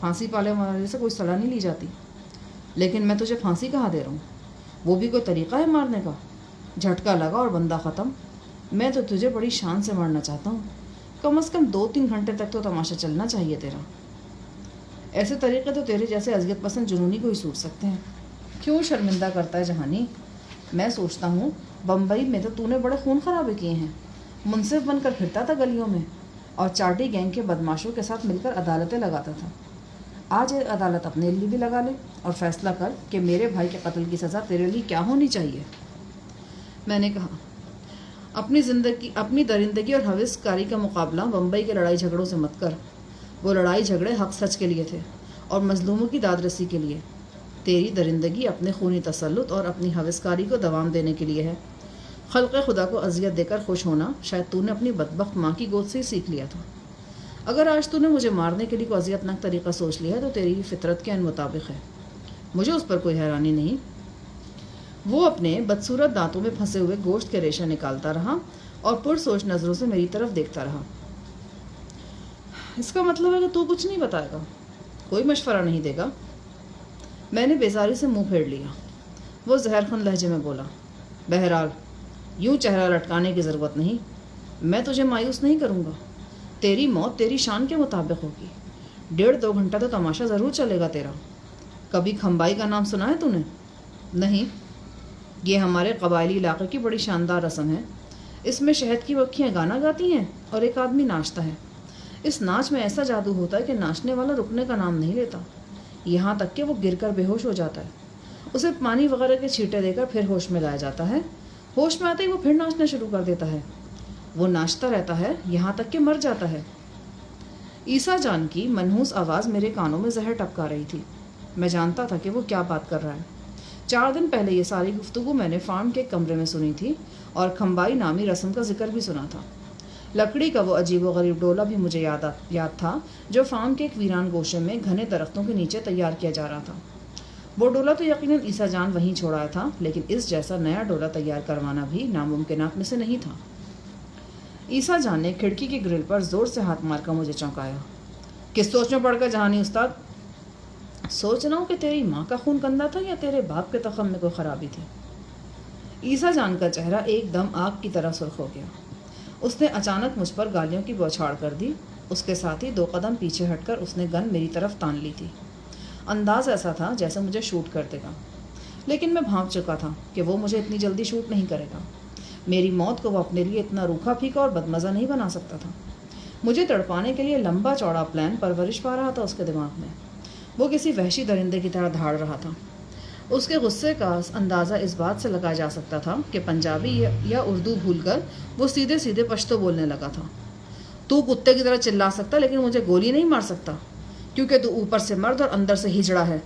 پھانسی پالے والے سے کوئی صلاح نہیں لی جاتی. لیکن میں تجھے پھانسی کہاں دے رہا ہوں؟ وہ بھی کوئی طریقہ ہے مارنے کا؟ جھٹکا لگا اور بندہ ختم. میں تو تجھے بڑی شان سے مارنا چاہتا ہوں. کم از کم 2-3 گھنٹے تک تو تماشا چلنا چاہیے تیرا. ایسے طریقے تو تیرے جیسے اذیت پسند جنونی کو ہی سوٹ سکتے ہیں. کیوں شرمندہ کرتا ہے جہانی؟ میں سوچتا ہوں بمبئی میں تو نے بڑے خون خرابے کیے ہیں. منصف بن کر پھرتا تھا گلیوں میں اور چاٹی گینگ کے بدماشوں کے ساتھ مل کر عدالتیں لگاتا تھا. آج ایک عدالت اپنے لیے بھی لگا لے اور فیصلہ کر کہ میرے بھائی کے قتل کی سزا تیرے لیے کیا ہونی چاہیے. میں نے کہا اپنی درندگی اور حوث کاری کا مقابلہ بمبئی کے لڑائی جھگڑوں سے مت کر. وہ لڑائی جھگڑے حق سچ کے لیے تھے اور مظلوموں کی داد رسی کے لیے. تیری درندگی اپنے خونی تسلط اور اپنی حوث کاری کو دوام دینے کے لیے ہے. خلق خدا کو اذیت دے کر خوش ہونا شاید نے اپنی بدبخت ماں کی گود سے ہی سیکھ لیا تھا. اگر آج نے مجھے مارنے کے لیے کوئی اذیتناک طریقہ سوچ لیا ہے تو تیری فطرت کے مطابق ہے. مجھے اس پر کوئی حیرانی نہیں. وہ اپنے بدصورت دانتوں میں پھنسے ہوئے گوشت کے ریشے نکالتا رہا اور پرسوچ نظروں سے میری طرف دیکھتا رہا. اس کا مطلب ہے کہ تو کچھ نہیں بتائے گا، کوئی مشورہ نہیں دے گا؟ میں نے بیزاری سے منہ پھیر لیا. وہ زہر خون لہجے میں بولا، بہرحال یوں چہرہ لٹکانے کی ضرورت نہیں. میں تجھے مایوس نہیں کروں گا. تیری موت تیری شان کے مطابق ہوگی. 1.5-2 گھنٹہ تو تماشا ضرور چلے گا تیرا. کبھی کھمبائی کا نام سنا ہے نے؟ نہیں. یہ ہمارے قبائلی علاقے کی بڑی شاندار رسم ہے. اس میں شہد کی مکھیاں گانا گاتی ہیں اور ایک آدمی ناچتا ہے. اس ناچ میں ایسا جادو ہوتا ہے کہ ناچنے والا رکنے کا نام نہیں لیتا، یہاں تک کہ وہ گر کر بے ہوش ہو جاتا ہے. اسے پانی وغیرہ کے چھینٹے دے کر پھر ہوش میں لایا جاتا ہے. ہوش میں آتے ہی وہ پھر ناچنا شروع کر دیتا ہے. وہ ناچتا رہتا ہے یہاں تک کہ مر جاتا ہے. عیسیٰ جان کی منحوس آواز میرے کانوں میں زہر ٹپکا رہی تھی. میں جانتا تھا کہ وہ کیا بات کر رہا ہے. 4 دن پہلے یہ ساری گفتگو میں نے فارم کے کمرے میں سنی تھی اور کھمبائی نامی رسم کا ذکر بھی سنا تھا. لکڑی کا وہ عجیب و غریب ڈولا بھی مجھے یاد تھا جو فارم کے ایک ویران گوشے میں گھنے درختوں کے نیچے تیار کیا جا رہا تھا. وہ ڈولا تو یقیناً عیسیٰ جان وہیں چھوڑا تھا، لیکن اس جیسا نیا ڈولا تیار کروانا بھی ناممکنات میں سے نہیں تھا. عیسیٰ جان نے کھڑکی کی گرل پر زور سے ہاتھ مار کر مجھے چونکایا. کس سوچ میں پڑ کر جہانی استاد؟ سوچ رہا ہوں کہ تیری ماں کا خون گندا تھا یا تیرے باپ کے تخم میں کوئی خرابی تھی. عیسیٰ جان کا چہرہ ایک دم آگ کی طرح سرخ ہو گیا. اس نے اچانک مجھ پر گالیوں کی بوچھاڑ کر دی. اس کے ساتھ ہی 2 قدم پیچھے ہٹ کر اس نے گن میری طرف تان لی تھی. انداز ایسا تھا جیسے مجھے شوٹ کر دے گا، لیکن میں بھانپ چکا تھا کہ وہ مجھے اتنی جلدی شوٹ نہیں کرے گا. میری موت کو وہ اپنے لیے اتنا روکھا پھیکا اور بدمزہ نہیں بنا سکتا تھا. مجھے تڑپانے کے لیے لمبا چوڑا پلان پرورش پا رہا تھا اس کے دماغ میں. وہ کسی وحشی درندے کی طرح دھاڑ رہا تھا. اس کے غصے کا اندازہ اس بات سے لگایا جا سکتا تھا کہ پنجابی یا اردو بھول کر وہ سیدھے سیدھے پشتو بولنے لگا تھا. تو کتے کی طرح چلا سکتا لیکن مجھے گولی نہیں مار سکتا، کیونکہ تو اوپر سے مرد اور اندر سے ہجڑا ہے.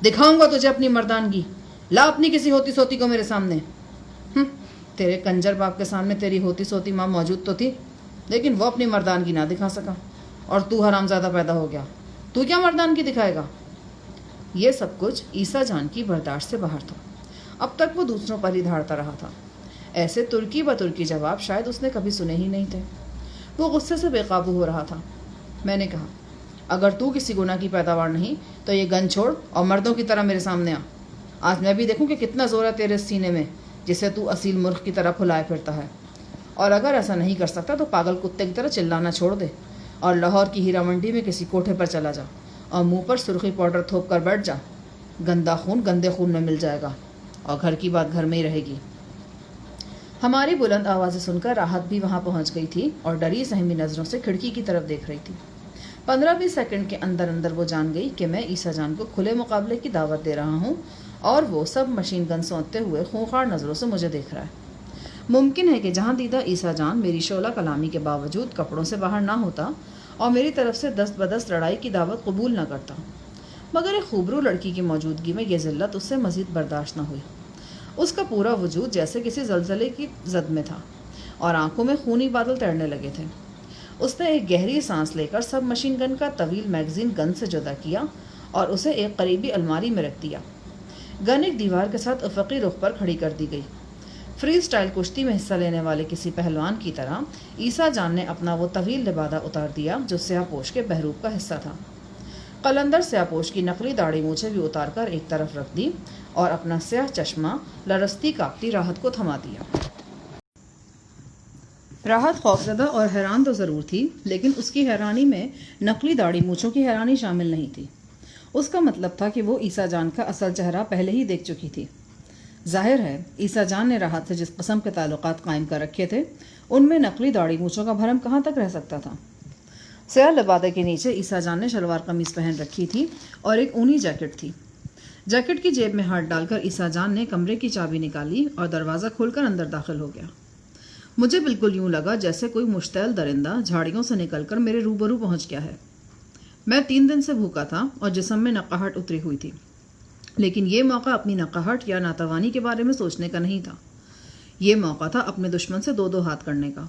دکھاؤں گا تجھے اپنی مردانگی. لا اپنی کسی ہوتی سوتی کو میرے سامنے. تیرے کنجر باپ کے سامنے تیری ہوتی سوتی ماں موجود تو تھی، لیکن وہ اپنی مردانگی نہ دکھا سکا، اور تو حرام زادہ پیدا ہو گیا. تو کیا مردانگی دکھائے گا؟ یہ سب کچھ عیسیٰ جان کی برداشت سے باہر تھا. اب تک وہ دوسروں پر ہی دھاڑتا رہا تھا. ایسے ترکی بترکی جواب شاید اس نے کبھی سنے ہی نہیں تھے. وہ غصے سے بے قابو ہو رہا تھا. میں نے کہا، اگر تو کسی گناہ کی پیداوار نہیں تو یہ گن چھوڑ اور مردوں کی طرح میرے سامنے آ. آج میں بھی دیکھوں کہ کتنا زور ہے تیرے سینے میں جسے تو اصیل مرغ کی طرح پھلائے پھرتا ہے. اور اگر ایسا نہیں کر سکتا تو پاگل کتے کی طرح چلانا چھوڑ دے اور لاہور کی ہیرا منڈی میں کسی کوٹھے پر چلا جا اور منہ پر سرخی پاؤڈر تھوپ کر بیٹھ جا. گندا خون گندے خون میں مل جائے گا اور گھر کی بات گھر میں ہی رہے گی. ہماری بلند آوازیں سن کر راحت بھی وہاں پہنچ گئی تھی اور ڈری سہمی نظروں سے کھڑکی کی طرف دیکھ رہی تھی. 15-20 سیکنڈ کے اندر اندر وہ جان گئی کہ میں عیسیٰ جان کو کھلے مقابلے کی دعوت دے رہا ہوں اور وہ سب مشین گن سونتتے ہوئے خونخوار نظروں سے مجھے دیکھ رہا ہے. ممکن ہے کہ جہاں دیدہ عیسیٰ جان میری شعلہ کلامی کے باوجود کپڑوں سے باہر نہ ہوتا اور میری طرف سے دست بدست لڑائی کی دعوت قبول نہ کرتا، مگر ایک خوبرو لڑکی کی موجودگی میں یہ ذلت اس سے مزید برداشت نہ ہوئی. اس کا پورا وجود جیسے کسی زلزلے کی زد میں تھا اور آنکھوں میں خونی بادل تیرنے لگے تھے. اس نے ایک گہری سانس لے کر سب مشین گن کا طویل میگزین گن سے جدا کیا اور اسے ایک قریبی الماری میں رکھ دیا. گن ایک دیوار کے ساتھ افقی رخ پر کھڑی کر دی گئی. فری سٹائل کشتی میں حصہ لینے والے کسی پہلوان کی طرح عیسیٰ جان نے اپنا وہ طویل لبادہ اتار دیا جو سیاہ پوش کے بہروب کا حصہ تھا. قلندر سیاہ پوش کی نقلی داڑھی مونچھیں بھی اتار کر ایک طرف رکھ دی اور اپنا سیاہ چشمہ لرزتی کاپتی راحت کو تھما دیا۔ راحت خوفزدہ اور حیران تو ضرور تھی، لیکن اس کی حیرانی میں نقلی داڑھی مونچھوں کی حیرانی شامل نہیں تھی۔ اس کا مطلب تھا کہ وہ عیسیٰ جان کا اصل چہرہ پہلے ہی دیکھ چکی تھی۔ ظاہر ہے عیسیٰ جان نے راحت سے جس قسم کے تعلقات قائم کر رکھے تھے، ان میں نقلی داڑھی مونچھوں کا بھرم کہاں تک رہ سکتا تھا۔ سیاہ لبادے کے نیچے عیسیٰ جان نے شلوار قمیض پہن رکھی تھی اور ایک اونی جیکٹ تھی۔ جیکٹ کی جیب میں ہاتھ ڈال کر عیسیٰ جان نے کمرے کی چابی نکالی اور دروازہ کھول کر اندر داخل ہو گیا۔ مجھے بالکل یوں لگا جیسے کوئی مشتعل درندہ جھاڑیوں سے نکل کر میرے روبرو پہنچ گیا ہے۔ میں 3 دن سے بھوکا تھا اور جسم میں نقاہٹ اتری ہوئی تھی، لیکن یہ موقع اپنی نقاہٹ یا ناتوانی کے بارے میں سوچنے کا نہیں تھا۔ یہ موقع تھا اپنے دشمن سے 2 ہاتھ کرنے کا،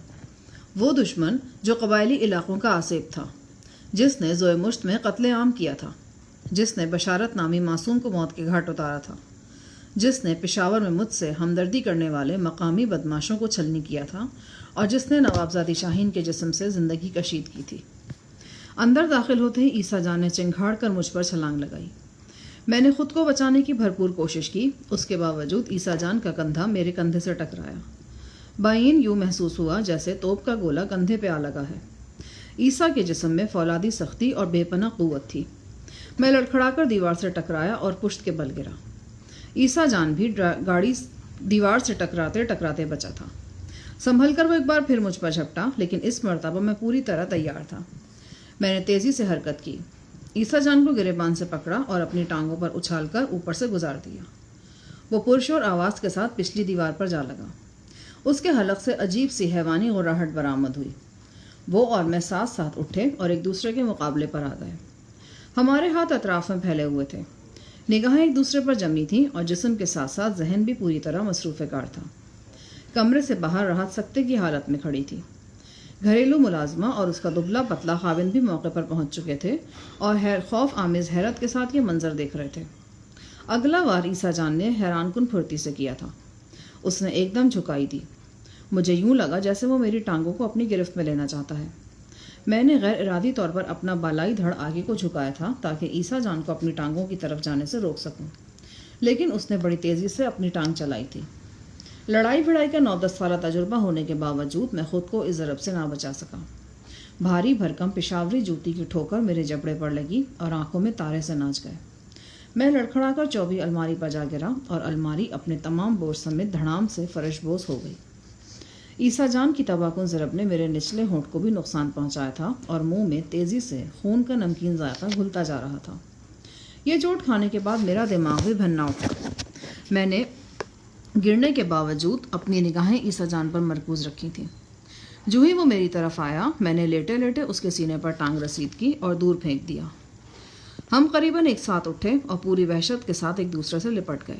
وہ دشمن جو قبائلی علاقوں کا آصف تھا، جس نے ذوئے مشت میں قتل عام کیا تھا، جس نے بشارت نامی معصوم کو موت کے گھاٹ اتارا تھا، جس نے پشاور میں مجھ سے ہمدردی کرنے والے مقامی بدماشوں کو چھلنی کیا تھا اور جس نے نوابزادی شاہین کے جسم سے زندگی کشید کی تھی۔ اندر داخل ہوتے ہی عیسیٰ جان نے چنگھاڑ کر مجھ پر چھلانگ لگائی۔ میں نے خود کو بچانے کی بھرپور کوشش کی، اس کے باوجود عیسیٰ جان کا کندھا میرے کندھے سے ٹکرایا۔ بائین یوں محسوس ہوا جیسے توپ کا گولہ کندھے پہ آ لگا ہے۔ عیسیٰ کے جسم میں فولادی سختی اور بے پناہ قوت تھی۔ میں لڑکھڑا کر دیوار سے ٹکرایا اور پشت کے بل گرا۔ عیسیٰ جان بھی گاڑی دیوار سے ٹکراتے ٹکراتے بچا تھا۔ سنبھل کر وہ ایک بار پھر مجھ پر جھپٹا، لیکن اس مرتبہ میں پوری طرح تیار تھا۔ میں نے تیزی سے حرکت کی، عیسیٰ جان کو گریبان سے پکڑا اور اپنی ٹانگوں پر اچھال کر اوپر سے گزار دیا۔ وہ پرشور آواز کے ساتھ پچھلی دیوار پر جا لگا۔ اس کے حلق سے عجیب سی حیوانی غراہٹ برآمد ہوئی۔ وہ اور میں ساتھ ساتھ اٹھے اور ایک دوسرے کے مقابلے پر آ گئے۔ ہمارے ہاتھ اطراف میں پھیلے ہوئے تھے، نگاہیں ایک دوسرے پر جمی تھیں اور جسم کے ساتھ ساتھ ذہن بھی پوری طرح مصروف کار تھا۔ کمرے سے باہر راحت سکتے کی حالت میں کھڑی تھی۔ گھریلو ملازمہ اور اس کا دبلا پتلا خاوند بھی موقع پر پہنچ چکے تھے اور خوف آمیز حیرت کے ساتھ یہ منظر دیکھ رہے تھے۔ اگلا وار عیسیٰ جان نے حیران کن پھرتی سے کیا تھا۔ اس نے ایک دم جھکائی دی۔ مجھے یوں لگا جیسے وہ میری ٹانگوں کو اپنی گرفت میں لینا چاہتا ہے۔ میں نے غیر ارادی طور پر اپنا بالائی دھڑ آگے کو جھکایا تھا تاکہ عیسیٰ جان کو اپنی ٹانگوں کی طرف جانے سے روک سکوں، لیکن اس نے بڑی تیزی سے اپنی ٹانگ چلائی تھی۔ لڑائی بھڑائی کا 9-10 سالہ تجربہ ہونے کے باوجود میں خود کو اس ضرب سے نہ بچا سکا۔ بھاری بھرکم پشاوری جوتی کی ٹھوکر میرے جبڑے پر لگی اور آنکھوں میں تارے سے ناچ گئے۔ میں لڑکھڑا کر چوبی الماری پر جا گرا اور الماری اپنے تمام بوجھ سمیت دھڑام سے فرش بوس ہو گئی۔ عیسیٰ جان کی تباہ کن ضرب نے میرے نچلے ہونٹ کو بھی نقصان پہنچایا تھا اور منہ میں تیزی سے خون کا نمکین ذائقہ گھلتا جا رہا تھا۔ یہ چوٹ کھانے کے بعد میرا دماغ بھی بھننا اٹھا۔ میں نے گرنے کے باوجود اپنی نگاہیں عیسیٰ جان پر مرکوز رکھی تھیں۔ جو ہی وہ میری طرف آیا، میں نے لیٹے لیٹے اس کے سینے پر ٹانگ رسید کی اور دور پھینک دیا۔ ہم قریباً ایک ساتھ اٹھے اور پوری وحشت کے ساتھ ایک دوسرے سے لپٹ گئے۔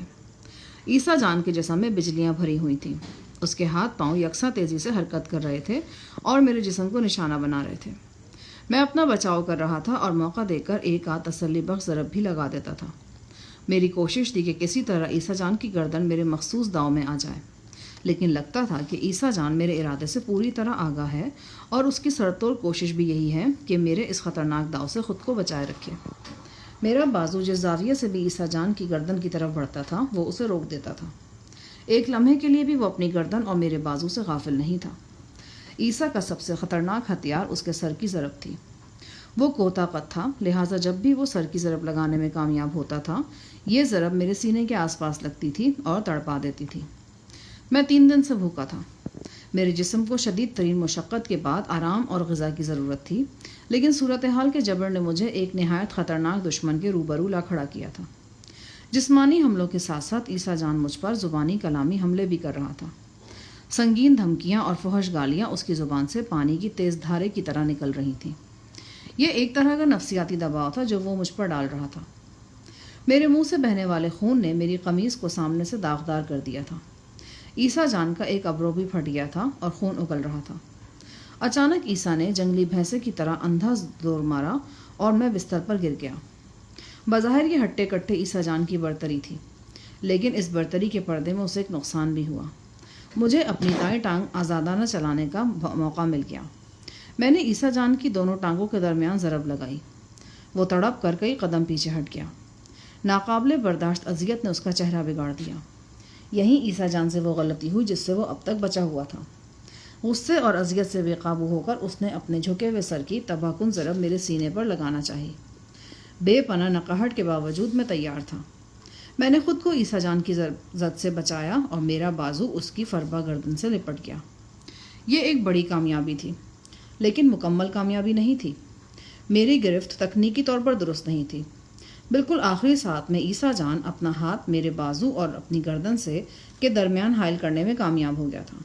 عیسیٰ جان کے جسم میں بجلیاں بھری ہوئی تھیں۔ اس کے ہاتھ پاؤں یکساں تیزی سے حرکت کر رہے تھے اور میرے جسم کو نشانہ بنا رہے تھے۔ میں اپنا بچاؤ کر رہا تھا اور موقع دے کر ایک آدھ تسلی بخش ضرب بھی لگا دیتا تھا۔ میری کوشش تھی کہ کسی طرح عیسیٰ جان کی گردن میرے مخصوص داؤ میں آ جائے، لیکن لگتا تھا کہ عیسیٰ جان میرے ارادے سے پوری طرح آگاہ ہے اور اس کی سرتوڑ کوشش بھی یہی ہے کہ میرے اس خطرناک داؤ سے خود کو بچائے رکھے۔ میرا بازو جس زاویے سے بھی عیسیٰ جان کی گردن کی طرف بڑھتا تھا، وہ اسے روک دیتا تھا۔ ایک لمحے کے لیے بھی وہ اپنی گردن اور میرے بازو سے غافل نہیں تھا۔ عیسیٰ کا سب سے خطرناک ہتھیار اس کے سر کی ضرب تھی۔ وہ کوتا قد تھا، لہٰذا جب بھی وہ سر کی ضرب لگانے میں کامیاب ہوتا تھا، یہ ضرب میرے سینے کے آس پاس لگتی تھی اور تڑپا دیتی تھی۔ میں 3 دن سے بھوکا تھا۔ میرے جسم کو شدید ترین مشقت کے بعد آرام اور غذا کی ضرورت تھی، لیکن صورتحال کے جبر نے مجھے ایک نہایت خطرناک دشمن کے روبرو لا کھڑا کیا تھا۔ جسمانی حملوں کے ساتھ ساتھ عیسیٰ جان مجھ پر زبانی کلامی حملے بھی کر رہا تھا۔ سنگین دھمکیاں اور فحش گالیاں اس کی زبان سے پانی کی تیز دھارے کی طرح نکل رہی تھیں۔ یہ ایک طرح کا نفسیاتی دباؤ تھا جو وہ مجھ پر ڈال رہا تھا۔ میرے منہ سے بہنے والے خون نے میری قمیض کو سامنے سے داغدار کر دیا تھا۔ عیسیٰ جان کا ایک ابرو بھی پھٹ گیا تھا اور خون اگل رہا تھا۔ اچانک عیسیٰ نے جنگلی بھینسے کی طرح اندھا دور مارا اور میں بستر پر گر گیا۔ بظاہر یہ ہٹے کٹے عیسیٰ جان کی برتری تھی، لیکن اس برتری کے پردے میں اسے ایک نقصان بھی ہوا۔ مجھے اپنی دائیں ٹانگ آزادانہ چلانے کا موقع مل گیا۔ میں نے عیسیٰ جان کی دونوں ٹانگوں کے درمیان ضرب لگائی۔ وہ تڑپ کر کئی قدم پیچھے ہٹ گیا۔ ناقابل برداشت اذیت نے اس کا چہرہ بگاڑ دیا۔ یہیں عیسیٰ جان سے وہ غلطی ہوئی جس سے وہ اب تک بچا ہوا تھا۔ غصے اور اذیت سے بے قابو ہو کر اس نے اپنے جھکے ہوئے سر کی تباہ کن ضرب میرے سینے پر لگانا چاہی۔ بے پناہ نقاہٹ کے باوجود میں تیار تھا۔ میں نے خود کو عیسیٰ جان کی زد سے بچایا اور میرا بازو اس کی فربا گردن سے لپٹ گیا۔ یہ ایک بڑی کامیابی تھی، لیکن مکمل کامیابی نہیں تھی۔ میری گرفت تکنیکی طور پر درست نہیں تھی۔ بالکل آخری ساتھ میں عیسیٰ جان اپنا ہاتھ میرے بازو اور اپنی گردن سے کے درمیان حائل کرنے میں کامیاب ہو گیا تھا۔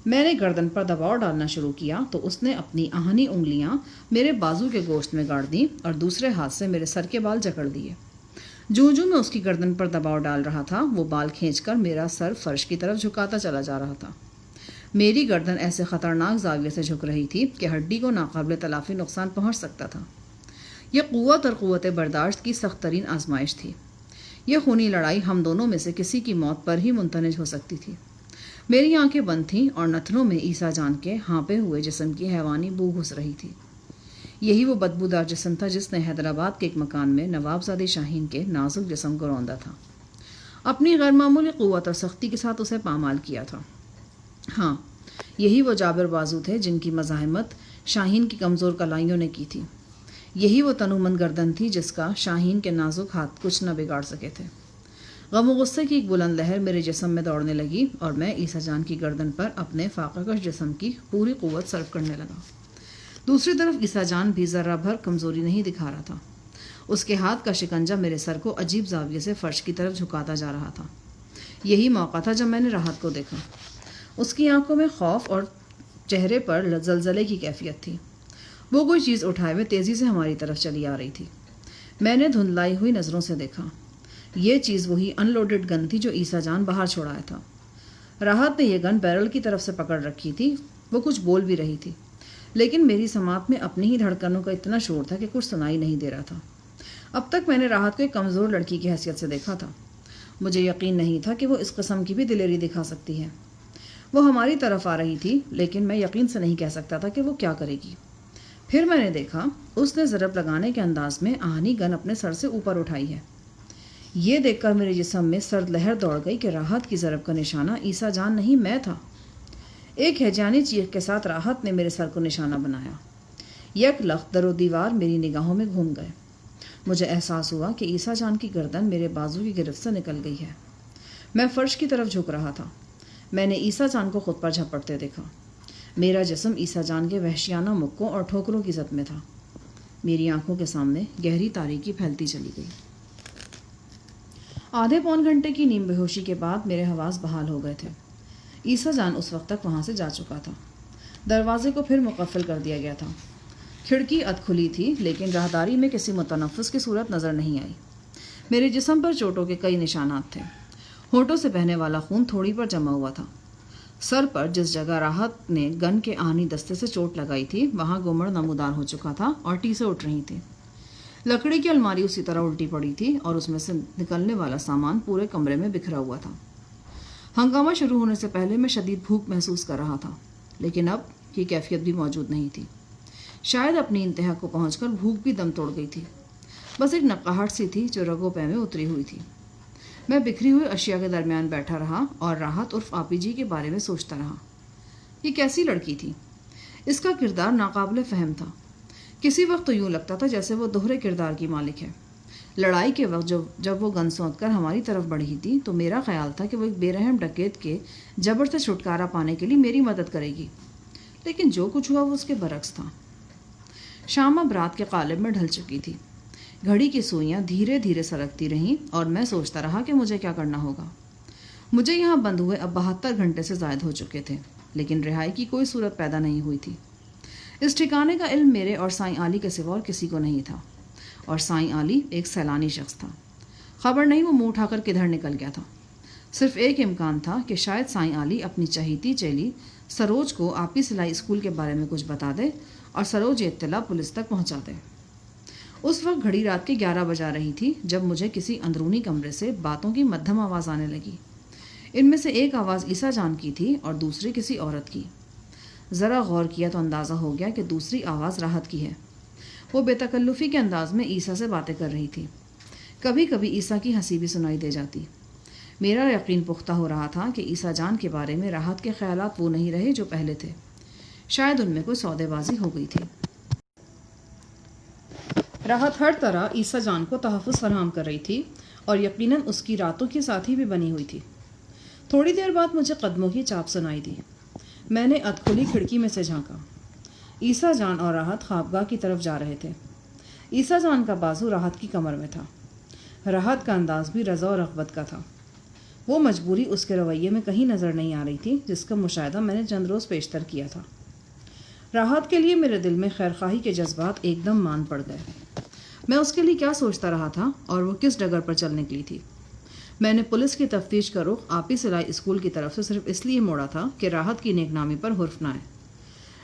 میں نے گردن پر دباؤ ڈالنا شروع کیا تو اس نے اپنی آہنی انگلیاں میرے بازو کے گوشت میں گاڑ دیں اور دوسرے ہاتھ سے میرے سر کے بال جکڑ دیے۔ جو میں اس کی گردن پر دباؤ ڈال رہا تھا وہ بال کھینچ کر میرا سر فرش کی طرف جھکاتا چلا جا رہا تھا۔ میری گردن ایسے خطرناک زاویے سے جھک رہی تھی کہ ہڈی کو ناقابل تلافی نقصان پہنچ سکتا تھا۔ یہ قوت اور قوت برداشت کی سخت ترین آزمائش تھی۔ یہ خونی لڑائی ہم دونوں میں سے کسی کی موت پر ہی منتج ہو سکتی تھی۔ میری آنکھیں بند تھیں اور نتنوں میں عیسیٰ جان کے ہانپے ہوئے جسم کی حیوانی بو گھس رہی تھی۔ یہی وہ بدبودار جسم تھا جس نے حیدرآباد کے ایک مکان میں نوابزادہ شاہین کے نازک جسم کو روندا تھا۔ اپنی غیر معمولی قوت اور سختی کے ساتھ اسے پامال کیا تھا۔ ہاں، یہی وہ جابر بازو تھے جن کی مزاحمت شاہین کی کمزور کلائیوں نے کی تھی۔ یہی وہ تنومند گردن تھی جس کا شاہین کے نازک ہاتھ کچھ نہ بگاڑ سکے تھے۔ غم و غصے کی ایک بلند لہر میرے جسم میں دوڑنے لگی اور میں عیسیٰ جان کی گردن پر اپنے فاقہ کش جسم کی پوری قوت صرف کرنے لگا۔ دوسری طرف عیسیٰ جان بھی ذرہ بھر کمزوری نہیں دکھا رہا تھا۔ اس کے ہاتھ کا شکنجہ میرے سر کو عجیب زاویے سے فرش کی طرف جھکاتا جا رہا تھا۔ یہی موقع تھا جب میں نے راحت کو دیکھا۔ اس کی آنکھوں میں خوف اور چہرے پر زلزلے کی کیفیت تھی۔ وہ کوئی چیز اٹھائے ہوئے تیزی سے ہماری طرف چلی آ رہی تھی۔ میں نے دھندلائی ہوئی نظروں سے دیکھا۔ یہ چیز وہی ان لوڈڈ گن تھی جو عیسیٰ جان باہر چھوڑایا تھا۔ راحت نے یہ گن بیرل کی طرف سے پکڑ رکھی تھی۔ وہ کچھ بول بھی رہی تھی، لیکن میری سماعت میں اپنی ہی دھڑکنوں کا اتنا شور تھا کہ کچھ سنائی نہیں دے رہا تھا۔ اب تک میں نے راحت کو ایک کمزور لڑکی کی حیثیت سے دیکھا تھا۔ مجھے یقین نہیں تھا کہ وہ اس قسم کی بھی دلیری دکھا سکتی ہے۔ وہ ہماری طرف آ رہی تھی، لیکن میں یقین سے نہیں کہہ سکتا تھا کہ وہ کیا کرے گی۔ پھر میں نے دیکھا اس نے ضرب لگانے کے انداز میں آہنی گن اپنے سر سے اوپر اٹھائی ہے۔ یہ دیکھ کر میرے جسم میں سرد لہر دوڑ گئی کہ راحت کی ضرب کا نشانہ عیسیٰ جان نہیں میں تھا۔ ایک ہیجانی چیخ کے ساتھ راحت نے میرے سر کو نشانہ بنایا۔ یک لخت در و دیوار میری نگاہوں میں گھوم گئے۔ مجھے احساس ہوا کہ عیسیٰ جان کی گردن میرے بازو کی گرفت سے نکل گئی ہے۔ میں فرش کی طرف جھک رہا تھا۔ میں نے عیسیٰ جان کو خود پر جھپٹتے دیکھا۔ میرا جسم عیسیٰ جان کے وحشیانہ مکوں اور ٹھوکروں کی زد میں تھا۔ میری آنکھوں کے سامنے گہری تاریکی پھیلتی چلی گئی۔ آدھے پون گھنٹے کی نیم بے ہوشی کے بعد میرے حواس بحال ہو گئے تھے۔ عیسیٰ جان اس وقت تک وہاں سے جا چکا تھا۔ دروازے کو پھر مقفل کر دیا گیا تھا۔ کھڑکی ادھ کھلی تھی، لیکن راہداری میں کسی متنفس کی صورت نظر نہیں آئی۔ میرے جسم پر چوٹوں کے کئی نشانات تھے۔ ہونٹوں سے بہنے والا خون تھوڑی پر جمع ہوا تھا۔ سر پر جس جگہ راحت نے گن کے آہنی دستے سے چوٹ لگائی تھی وہاں گمڑ نمودار ہو چکا تھا اور ٹیسیں اٹھ رہی تھیں۔ لکڑی کی الماری اسی طرح الٹی پڑی تھی اور اس میں سے نکلنے والا سامان پورے کمرے میں بکھرا ہوا تھا۔ ہنگامہ شروع ہونے سے پہلے میں شدید بھوک محسوس کر رہا تھا، لیکن اب یہ کیفیت بھی موجود نہیں تھی۔ شاید اپنی انتہا کو پہنچ کر بھوک بھی دم توڑ گئی تھی۔ بس ایک نقاہٹ سی تھی جو رگوں پے میں اتری ہوئی تھی۔ میں بکھری ہوئی اشیاء کے درمیان بیٹھا رہا اور راحت عرف آپی جی کے بارے میں سوچتا رہا۔ یہ کیسی لڑکی تھی؟ اس کا کردار ناقابل فہم تھا۔ کسی وقت تو یوں لگتا تھا جیسے وہ دوہرے کردار کی مالک ہے۔ لڑائی کے وقت جب وہ گن سونت کر ہماری طرف بڑھی تھی تو میرا خیال تھا کہ وہ ایک بے رحم ڈکیت کے جبر سے چھٹکارا پانے کے لیے میری مدد کرے گی، لیکن جو کچھ ہوا وہ اس کے برعکس تھا۔ شام اب رات کے قالب میں ڈھل چکی تھی۔ گھڑی کی سوئیاں دھیرے دھیرے سرکتی رہیں اور میں سوچتا رہا کہ مجھے کیا کرنا ہوگا۔ مجھے یہاں بند ہوئے اب 72 گھنٹے سے زائد ہو چکے تھے، لیکن رہائی کی کوئی صورت پیدا نہیں ہوئی تھی۔ اس ٹھکانے کا علم میرے اور سائیں علی کے سوا اور کسی کو نہیں تھا، اور سائیں علی ایک سیلانی شخص تھا۔ خبر نہیں وہ منہ اٹھا کر کدھر نکل گیا تھا۔ صرف ایک امکان تھا کہ شاید سائیں علی اپنی چہیتی چیلی سروج کو آپی سلائی اسکول کے بارے میں کچھ بتا دے اور سروج یہ اطلاع پولیس تک پہنچا دے۔ اس وقت گھڑی رات کے 11 بجا رہی تھی جب مجھے کسی اندرونی کمرے سے باتوں کی مدھم آواز آنے لگی۔ ان میں سے ایک آواز عیسیٰ جان کی تھی اور دوسری کسی عورت کی۔ ذرا غور کیا تو اندازہ ہو گیا کہ دوسری آواز راحت کی ہے۔ وہ بے تکلفی کے انداز میں عیسیٰ سے باتیں کر رہی تھی۔ کبھی کبھی عیسیٰ کی ہنسی بھی سنائی دے جاتی۔ میرا یقین پختہ ہو رہا تھا کہ عیسیٰ جان کے بارے میں راحت کے خیالات وہ نہیں رہے جو پہلے تھے۔ شاید ان میں کوئی سودے بازی ہو گئی تھی۔ راحت ہر طرح عیسیٰ جان کو تحفظ فراہم کر رہی تھی اور یقیناً اس کی راتوں کی ساتھی بھی بنی ہوئی تھی۔ تھوڑی دیر بعد مجھے قدموں کی چاپ سنائی دی۔ میں نے ادکھلی کھڑکی میں سے جھانکا۔ عیسیٰ جان اور راحت خوابگاہ کی طرف جا رہے تھے۔ عیسیٰ جان کا بازو راحت کی کمر میں تھا۔ راحت کا انداز بھی رضا و رغبت کا تھا۔ وہ مجبوری اس کے رویے میں کہیں نظر نہیں آ رہی تھی جس کا مشاہدہ میں نے چند روز پیشتر کیا تھا۔ راحت کے لیے میرے دل میں خیرخواہی کے جذبات ایک دم مان پڑ گئے۔ میں اس کے لیے کیا سوچتا رہا تھا اور وہ کس ڈگر پر چل نکلی تھی۔ میں نے پولیس کی تفتیش کا رخ آپی سلائی اسکول کی طرف سے صرف اس لیے موڑا تھا کہ راحت کی نیک نامی پر حرف نہ آئے۔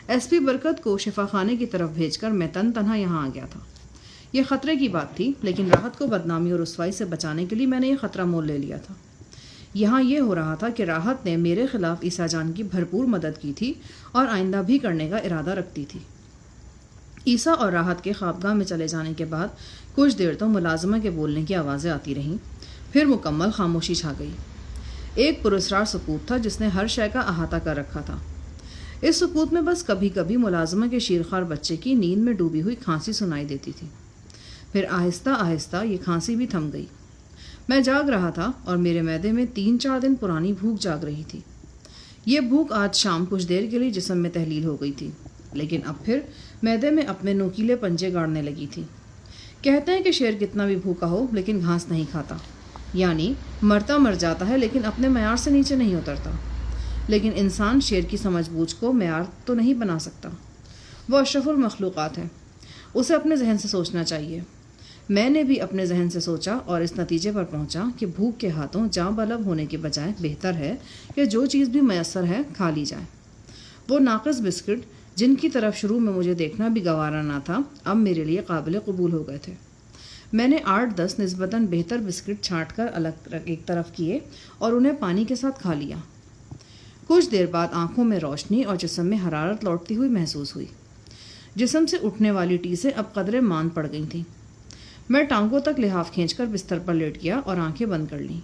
ایس پی برکت کو شفا خانے کی طرف بھیج کر میں تنہا یہاں آ گیا تھا۔ یہ خطرے کی بات تھی، لیکن راحت کو بدنامی اور رسوائی سے بچانے کے لیے میں نے یہ خطرہ مول لے لیا تھا۔ یہاں یہ ہو رہا تھا کہ راحت نے میرے خلاف عیسیٰ جان کی بھرپور مدد کی تھی اور آئندہ بھی کرنے کا ارادہ رکھتی تھی۔ عیسیٰ اور راحت کے خوابگاہ میں چلے جانے کے بعد کچھ دیر تو ملازمہ کے بولنے کی آوازیں آتی رہیں، پھر مکمل خاموشی چھا گئی۔ ایک پراسرار سکوت تھا جس نے ہر شے کا احاطہ کر رکھا تھا۔ اس سکوت میں بس کبھی کبھی ملازمہ کے شیرخوار بچے کی نیند میں ڈوبی ہوئی کھانسی سنائی دیتی تھی۔ پھر آہستہ آہستہ یہ کھانسی بھی تھم گئی۔ میں جاگ رہا تھا اور میرے معدے میں 3-4 دن پرانی بھوک جاگ رہی تھی۔ یہ بھوک آج شام کچھ دیر کے لیے جسم میں تحلیل ہو گئی تھی، لیکن اب پھر معدے میں اپنے نوکیلے پنجے گاڑنے لگی تھی۔ کہتے ہیں کہ شیر کتنا بھی بھوکا ہو لیکن گھاس نہیں کھاتا، یعنی مرتا مر جاتا ہے لیکن اپنے معیار سے نیچے نہیں اترتا۔ لیکن انسان شیر کی سمجھ بوجھ کو معیار تو نہیں بنا سکتا۔ وہ اشرف المخلوقات ہے، اسے اپنے ذہن سے سوچنا چاہیے۔ میں نے بھی اپنے ذہن سے سوچا اور اس نتیجے پر پہنچا کہ بھوک کے ہاتھوں جاں بلب ہونے کے بجائے بہتر ہے کہ جو چیز بھی میسر ہے کھا لی جائے۔ وہ ناقص بسکٹ جن کی طرف شروع میں مجھے دیکھنا بھی گوارا نہ تھا، اب میرے لیے قابل قبول ہو گئے تھے۔ میں نے 8-10 نسبتاً بہتر بسکٹ چھانٹ کر الگ ایک طرف کیے اور انہیں پانی کے ساتھ کھا لیا۔ کچھ دیر بعد آنکھوں میں روشنی اور جسم میں حرارت لوٹتی ہوئی محسوس ہوئی۔ جسم سے اٹھنے والی ٹیسیں اب قدرے مان پڑ گئی تھیں۔ میں ٹانگوں تک لحاف کھینچ کر بستر پر لیٹ گیا اور آنکھیں بند کر لیں۔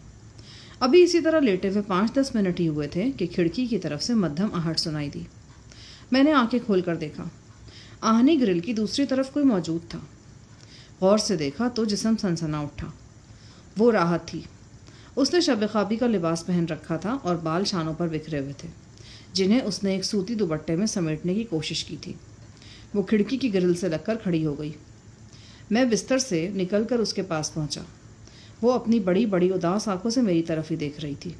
ابھی اسی طرح لیٹے ہوئے 5-10 منٹ ہی ہوئے تھے کہ کھڑکی کی طرف سے مدھم آہٹ سنائی دی۔ میں نے آنکھیں کھول کر دیکھا۔ آہنی گرل کی دوسری طرف کوئی موجود تھا۔ غور سے دیکھا تو جسم سنسنا اٹھا۔ وہ راحت تھی۔ اس نے شب خوابی کا لباس پہن رکھا تھا اور بال شانوں پر بکھرے ہوئے تھے، جنہیں اس نے ایک سوتی دوپٹے میں سمیٹنے کی کوشش کی تھی۔ وہ کھڑکی کی گرل سے لگ کر کھڑی ہو گئی۔ میں بستر سے نکل کر اس کے پاس پہنچا۔ وہ اپنی بڑی بڑی اداس آنکھوں سے میری طرف ہی دیکھ رہی تھی۔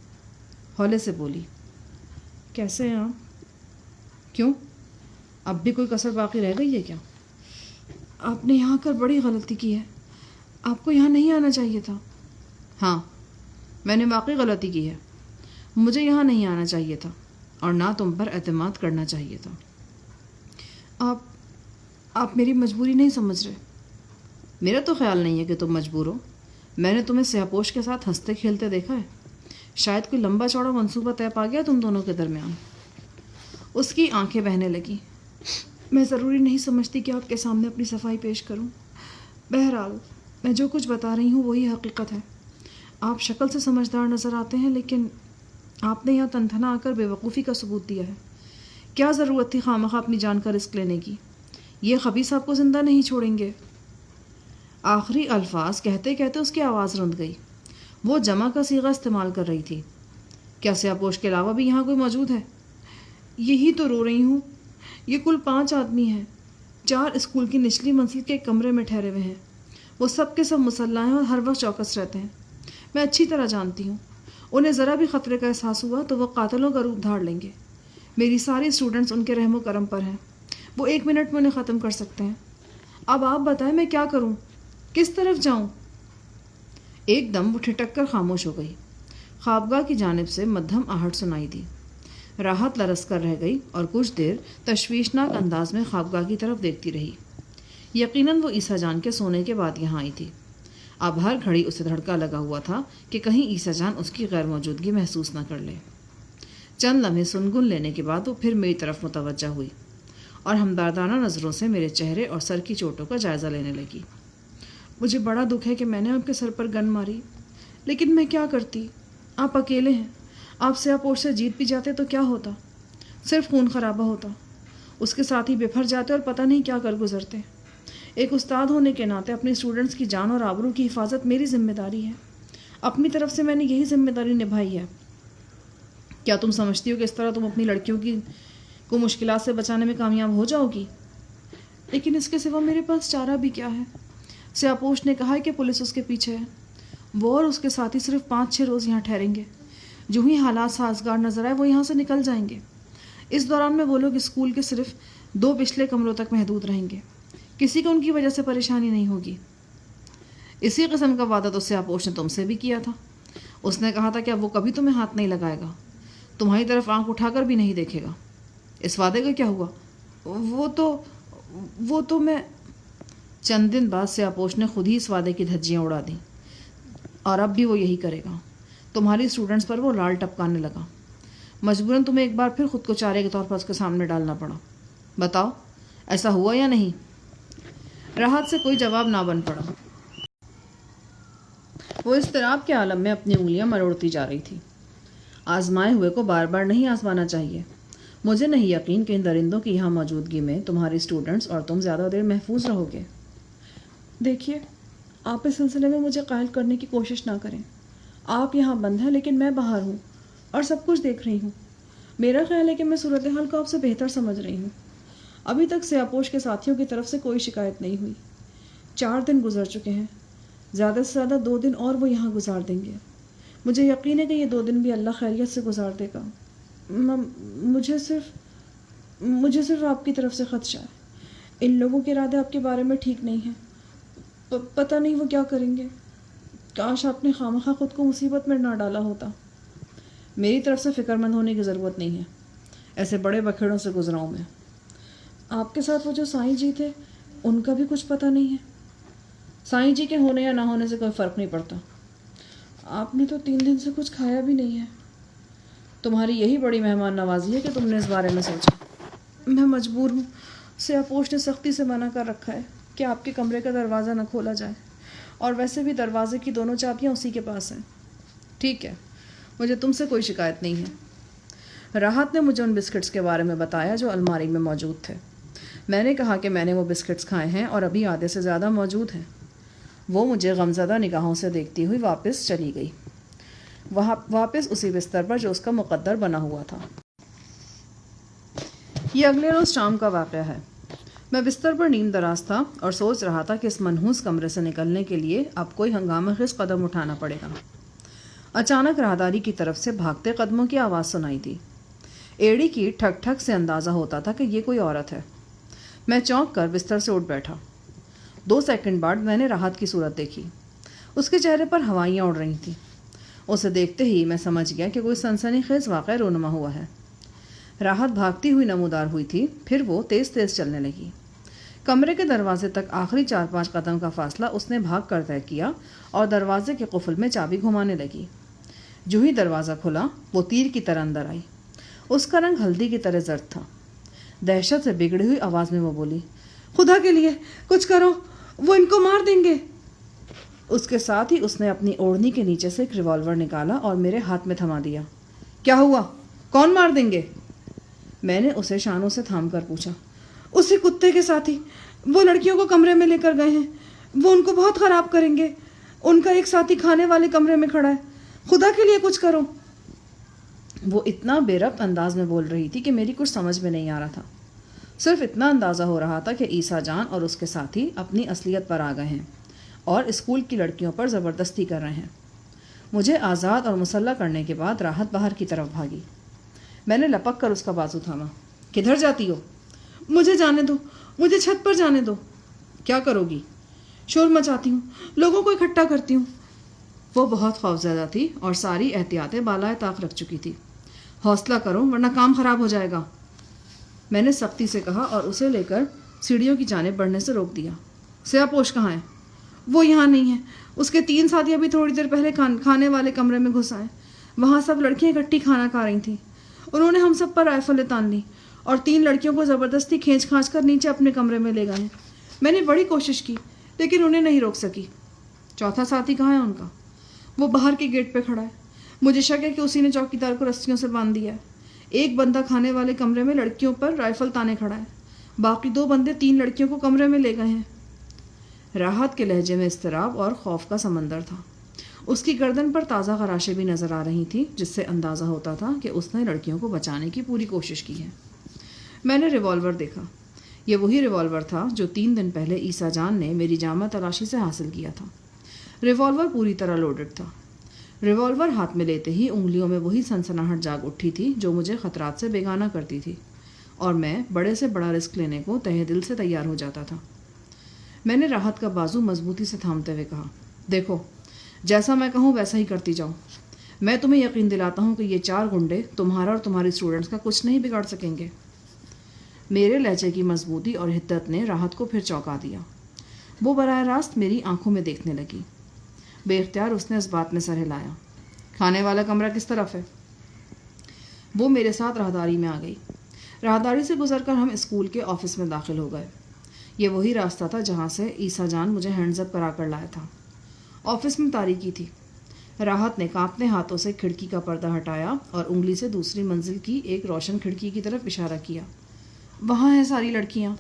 ہولے سے بولی، کیسے ہیں آپ؟ کیوں؟ اب بھی کوئی کسر باقی رہ گئی ہے کیا؟ آپ نے یہاں کر بڑی غلطی کی ہے، آپ کو یہاں نہیں آنا چاہیے تھا۔ ہاں، میں نے واقعی غلطی کی ہے، مجھے یہاں نہیں آنا چاہیے تھا اور نہ تم پر اعتماد کرنا چاہیے تھا۔ آپ میری مجبوری نہیں سمجھ رہے۔ میرا تو خیال نہیں ہے کہ تم مجبور ہو۔ میں نے تمہیں سیاپوش کے ساتھ ہنستے کھیلتے دیکھا ہے۔ شاید کوئی لمبا چوڑا منصوبہ طے پا گیا تم دونوں کے درمیان۔ اس کی آنکھیں بہنے لگیں۔ میں ضروری نہیں سمجھتی کہ آپ کے سامنے اپنی صفائی پیش کروں۔ بہرحال میں جو کچھ بتا رہی ہوں وہی حقیقت ہے۔ آپ شکل سے سمجھدار نظر آتے ہیں، لیکن آپ نے یہاں تنتنا آ کر بے وقوفی کا ثبوت دیا ہے۔ کیا ضرورت تھی خواہ اپنی جان کا رسک لینے کی؟ یہ خبیث آپ کو زندہ نہیں چھوڑیں گے۔ آخری الفاظ کہتے کہتے اس کی آواز رند گئی۔ وہ جمع کا صیغہ استعمال کر رہی تھی۔ کیا سیاپوش کے علاوہ بھی یہاں کوئی موجود ہے؟ یہی تو رو رہی ہوں۔ یہ کل 5 آدمی ہیں، 4 اسکول کی نچلی منزل کے ایک کمرے میں ٹھہرے ہوئے ہیں۔ وہ سب کے سب مسلح ہیں اور ہر وقت چوکس رہتے ہیں۔ میں اچھی طرح جانتی ہوں، انہیں ذرا بھی خطرے کا احساس ہوا تو وہ قاتلوں کا روپ دھاڑ لیں گے۔ میری ساری اسٹوڈنٹس ان کے رحم و کرم پر ہیں، وہ 1 منٹ میں انہیں ختم کر سکتے ہیں۔ اب آپ بتائیں میں کیا کروں، کس طرف جاؤں؟ ایک دم وہ ٹھٹک کر خاموش ہو گئی۔ خوابگاہ کی جانب سے مدھم آہٹ سنائی دی۔ راحت لرز کر رہ گئی اور کچھ دیر تشویشناک انداز میں خوابگاہ کی طرف دیکھتی رہی۔ یقیناً وہ عیسیٰ جان کے سونے کے بعد یہاں آئی تھی۔ اب ہر گھڑی اسے دھڑکا لگا ہوا تھا کہ کہیں عیسیٰ جان اس کی غیر موجودگی محسوس نہ کر لے۔ چند لمحے سنگن لینے کے بعد وہ پھر میری طرف متوجہ ہوئی اور ہمدردانہ نظروں سے میرے چہرے اور سر کی چوٹوں کا جائزہ لینے لگی۔ مجھے بڑا دکھ ہے کہ میں نے آپ کے سر پر گن ماری، لیکن میں کیا کرتی؟ آپ اکیلے ہیں۔ آپ سیاپوش سے جیت بھی جاتے تو کیا ہوتا؟ صرف خون خرابہ ہوتا، اس کے ساتھ ہی بکھر جاتے اور پتہ نہیں کیا کر گزرتے۔ ایک استاد ہونے کے ناطے اپنے اسٹوڈنٹس کی جان اور آبرو کی حفاظت میری ذمہ داری ہے۔ اپنی طرف سے میں نے یہی ذمہ داری نبھائی ہے۔ کیا تم سمجھتی ہو کہ اس طرح تم اپنی لڑکیوں کو مشکلات سے بچانے میں کامیاب ہو جاؤ گی؟ لیکن اس کے سوا میرے پاس چارہ بھی کیا ہے؟ سیاپوش نے کہا ہے کہ پولیس اس کے پیچھے ہے۔ وہ اور اس کے ساتھی صرف 5-6 روز یہاں ٹھہریں گے۔ جو ہی حالات سازگار نظر آئے وہ یہاں سے نکل جائیں گے۔ اس دوران میں وہ لوگ اسکول کے صرف 2 پچھلے کمروں تک محدود رہیں گے۔ کسی کو ان کی وجہ سے پریشانی نہیں ہوگی۔ اسی قسم کا وعدہ تو سیاپوش نے تم سے بھی کیا تھا۔ اس نے کہا تھا کہ اب وہ کبھی تمہیں ہاتھ نہیں لگائے گا، تمہاری طرف آنکھ اٹھا کر بھی نہیں دیکھے گا۔ اس وعدے کا کیا ہوا؟ وہ تو میں چند دن بعد سیاپوش نے خود ہی اس وعدے کی دھجیاں اڑا دیں، اور اب بھی وہ یہی کرے گا۔ تمہاری اسٹوڈنٹس پر وہ لال ٹپکانے لگا۔ مجبوراً تمہیں ایک بار پھر خود کو چارے کے طور پر اس کے سامنے ڈالنا پڑا۔ بتاؤ ایسا ہوا یا نہیں؟ راحت سے کوئی جواب نہ بن پڑا۔ وہ اضطراب کے عالم میں اپنی انگلیاں مروڑتی جا رہی تھی۔ آزمائے ہوئے کو بار بار نہیں آزمانا چاہیے۔ مجھے نہیں یقین کہ ان درندوں کی یہاں موجودگی میں تمہاری اسٹوڈنٹس اور تم زیادہ دیر محفوظ رہو گے۔ دیکھیے، آپ اس سلسلے میں مجھے قائل کرنے کی کوشش نہ کریں۔ آپ یہاں بند ہیں لیکن میں باہر ہوں اور سب کچھ دیکھ رہی ہوں۔ میرا خیال ہے کہ میں صورتحال کو آپ سے بہتر سمجھ رہی ہوں۔ ابھی تک سیاپوش کے ساتھیوں کی طرف سے کوئی شکایت نہیں ہوئی۔ 4 دن گزر چکے ہیں، زیادہ سے زیادہ 2 دن اور وہ یہاں گزار دیں گے۔ مجھے یقین ہے کہ یہ 2 دن بھی اللہ خیریت سے گزار دے گا۔ مجھے صرف آپ کی طرف سے خدشہ ہے۔ ان لوگوں کے ارادے آپ کے بارے میں ٹھیک نہیں ہیں۔ پتہ نہیں وہ کیا کریں گے۔ کاش آپ نے خامخواہ خود کو مصیبت میں نہ ڈالا ہوتا۔ میری طرف سے فکر مند ہونے کی ضرورت نہیں ہے، ایسے بڑے بکھیڑوں سے گزرا ہوں میں۔ آپ کے ساتھ وہ جو سائیں جی تھے، ان کا بھی کچھ پتہ نہیں ہے؟ سائیں جی کے ہونے یا نہ ہونے سے کوئی فرق نہیں پڑتا۔ آپ نے تو 3 دن سے کچھ کھایا بھی نہیں ہے۔ تمہاری یہی بڑی مہمان نوازی ہے کہ تم نے اس بارے میں سوچا۔ میں مجبور ہوں، سیاپوش نے سختی سے منع کر رکھا ہے کہ آپ کے کمرے کا دروازہ نہ کھولا جائے، اور ویسے بھی دروازے کی دونوں چابیاں اسی کے پاس ہیں۔ ٹھیک ہے، مجھے تم سے کوئی شکایت نہیں ہے۔ راحت نے مجھے ان بسکٹس کے بارے میں بتایا جو الماری میں موجود تھے۔ میں نے کہا کہ میں نے وہ بسکٹس کھائے ہیں اور ابھی آدھے سے زیادہ موجود ہیں۔ وہ مجھے غمزدہ نگاہوں سے دیکھتی ہوئی واپس چلی گئی، واپس اسی بستر پر جو اس کا مقدر بنا ہوا تھا۔ یہ اگلے روز شام کا واقعہ ہے۔ میں بستر پر نیم دراز تھا اور سوچ رہا تھا کہ اس منحوس کمرے سے نکلنے کے لیے اب کوئی ہنگامہ خیز قدم اٹھانا پڑے گا۔ اچانک راہداری کی طرف سے بھاگتے قدموں کی آواز سنائی دی۔ ایڑی کی ٹھک ٹھک سے اندازہ ہوتا تھا کہ یہ کوئی عورت ہے۔ میں چونک کر بستر سے اٹھ بیٹھا۔ 2 سیکنڈ بعد میں نے راحت کی صورت دیکھی۔ اس کے چہرے پر ہوائیاں اڑ رہی تھیں۔ اسے دیکھتے ہی میں سمجھ گیا کہ کوئی سنسنی خیز واقعہ رونما ہوا ہے۔ راحت بھاگتی ہوئی نمودار ہوئی تھی، پھر وہ تیز تیز چلنے لگی۔ کمرے کے دروازے تک آخری 4-5 قدم کا فاصلہ اس نے بھاگ کر طے کیا اور دروازے کے قفل میں چابی گھمانے لگی۔ جو ہی دروازہ کھلا، وہ تیر کی طرح اندر آئی۔ اس کا رنگ ہلدی کی طرح زرد تھا۔ دہشت سے بگڑی ہوئی آواز میں وہ بولی، خدا کے لیے کچھ کرو، وہ ان کو مار دیں گے۔ اس کے ساتھ ہی اس نے اپنی اوڑھنی کے نیچے سے ایک ریوالور نکالا اور میرے ہاتھ میں تھما دیا۔ کیا ہوا؟ کون مار دیں گے؟ میں نے اسے شانوں سے تھام کر پوچھا۔ اسی کتے کے ساتھی، وہ لڑکیوں کو کمرے میں لے کر گئے ہیں، وہ ان کو بہت خراب کریں گے۔ ان کا ایک ساتھی کھانے والے کمرے میں کھڑا ہے، خدا کے لیے کچھ کرو۔ وہ اتنا بے ربط انداز میں بول رہی تھی کہ میری کچھ سمجھ میں نہیں آ رہا تھا۔ صرف اتنا اندازہ ہو رہا تھا کہ عیسیٰ جان اور اس کے ساتھی اپنی اصلیت پر آ گئے ہیں اور اسکول کی لڑکیوں پر زبردستی کر رہے ہیں۔ مجھے آزاد اور مسلح کرنے کے بعد راحت باہر کی طرف بھاگی۔ میں نے لپک کر اس کا بازو تھاما۔ کدھر جاتی ہو؟ مجھے جانے دو، مجھے چھت پر جانے دو۔ کیا کرو گی؟ شور مچاتی ہوں، لوگوں کو اکٹھا کرتی ہوں۔ وہ بہت خوفزدہ تھی اور ساری احتیاطیں بالائے طاق رکھ چکی تھی۔ حوصلہ کرو ورنہ کام خراب ہو جائے گا، میں نے سختی سے کہا اور اسے لے کر سیڑھیوں کی جانب بڑھنے سے روک دیا۔ سیاپوش کہاں ہے؟ وہ یہاں نہیں ہے۔ اس کے 3 ساتھی ابھی تھوڑی دیر پہلے کھانے والے کمرے میں گھس آئے۔ وہاں سب لڑکیاں اکٹھی کھانا کھا رہی تھیں۔ انہوں نے ہم سب پر رائفلیں تان لی اور 3 لڑکیوں کو زبردستی کھینچ کھانچ کر نیچے اپنے کمرے میں لے گئے ہیں۔ میں نے بڑی کوشش کی لیکن انہیں نہیں روک سکی۔ چوتھا ساتھی کہاں ہے ان کا؟ وہ باہر کے گیٹ پہ کھڑا ہے۔ مجھے شک ہے کہ اسی نے چوکیدار کو رسیوں سے باندھ دیا ہے۔ ایک بندہ کھانے والے کمرے میں لڑکیوں پر رائفل تانے کھڑا ہے۔ باقی 2 بندے 3 لڑکیوں کو کمرے میں لے گئے ہیں۔ راحت کے لہجے میں اضطراب اور خوف کا سمندر تھا۔ اس کی گردن پر تازہ خراشیں بھی نظر آ رہی تھیں، جس سے اندازہ ہوتا تھا کہ اس نے لڑکیوں کو بچانے کی پوری کوشش کی ہے۔ میں نے ریوالور دیکھا۔ یہ وہی ریوالور تھا جو 3 دن پہلے عیسیٰ جان نے میری جامع تلاشی سے حاصل کیا تھا۔ ریوالور پوری طرح لوڈڈ تھا۔ ریوالور ہاتھ میں لیتے ہی انگلیوں میں وہی سنسناہٹ جاگ اٹھی تھی جو مجھے خطرات سے بیگانہ کرتی تھی، اور میں بڑے سے بڑا رسک لینے کو تہہ دل سے تیار ہو جاتا تھا۔ میں نے راحت کا بازو مضبوطی سے تھامتے ہوئے کہا، دیکھو، جیسا میں کہوں ویسا ہی کرتی جاؤ۔ میں تمہیں یقین دلاتا ہوں کہ یہ 4 گنڈے تمہارا اور تمہاری اسٹوڈنٹس کا کچھ نہیں بگاڑ سکیں گے۔ میرے لہجے کی مضبوطی اور حدت نے راحت کو پھر چونکا دیا۔ وہ براہ راست میری آنکھوں میں دیکھنے لگی۔ بے اختیار اس نے اس بات میں سر ہلایا۔ کھانے والا کمرہ کس طرف ہے؟ وہ میرے ساتھ راہداری میں آ گئی۔ راہداری سے گزر کر ہم اسکول کے آفس میں داخل ہو گئے۔ یہ وہی راستہ تھا جہاں سے عیسیٰ جان مجھے ہینڈز اپ کرا کر لایا تھا۔ آفس میں تاریکی تھی۔ راحت نے کانپتے ہاتھوں سے کھڑکی کا پردہ ہٹایا اور انگلی سے دوسری منزل کی ایک روشن کھڑکی کی طرف اشارہ کیا۔ وہاں ہیں ساری لڑکیاں۔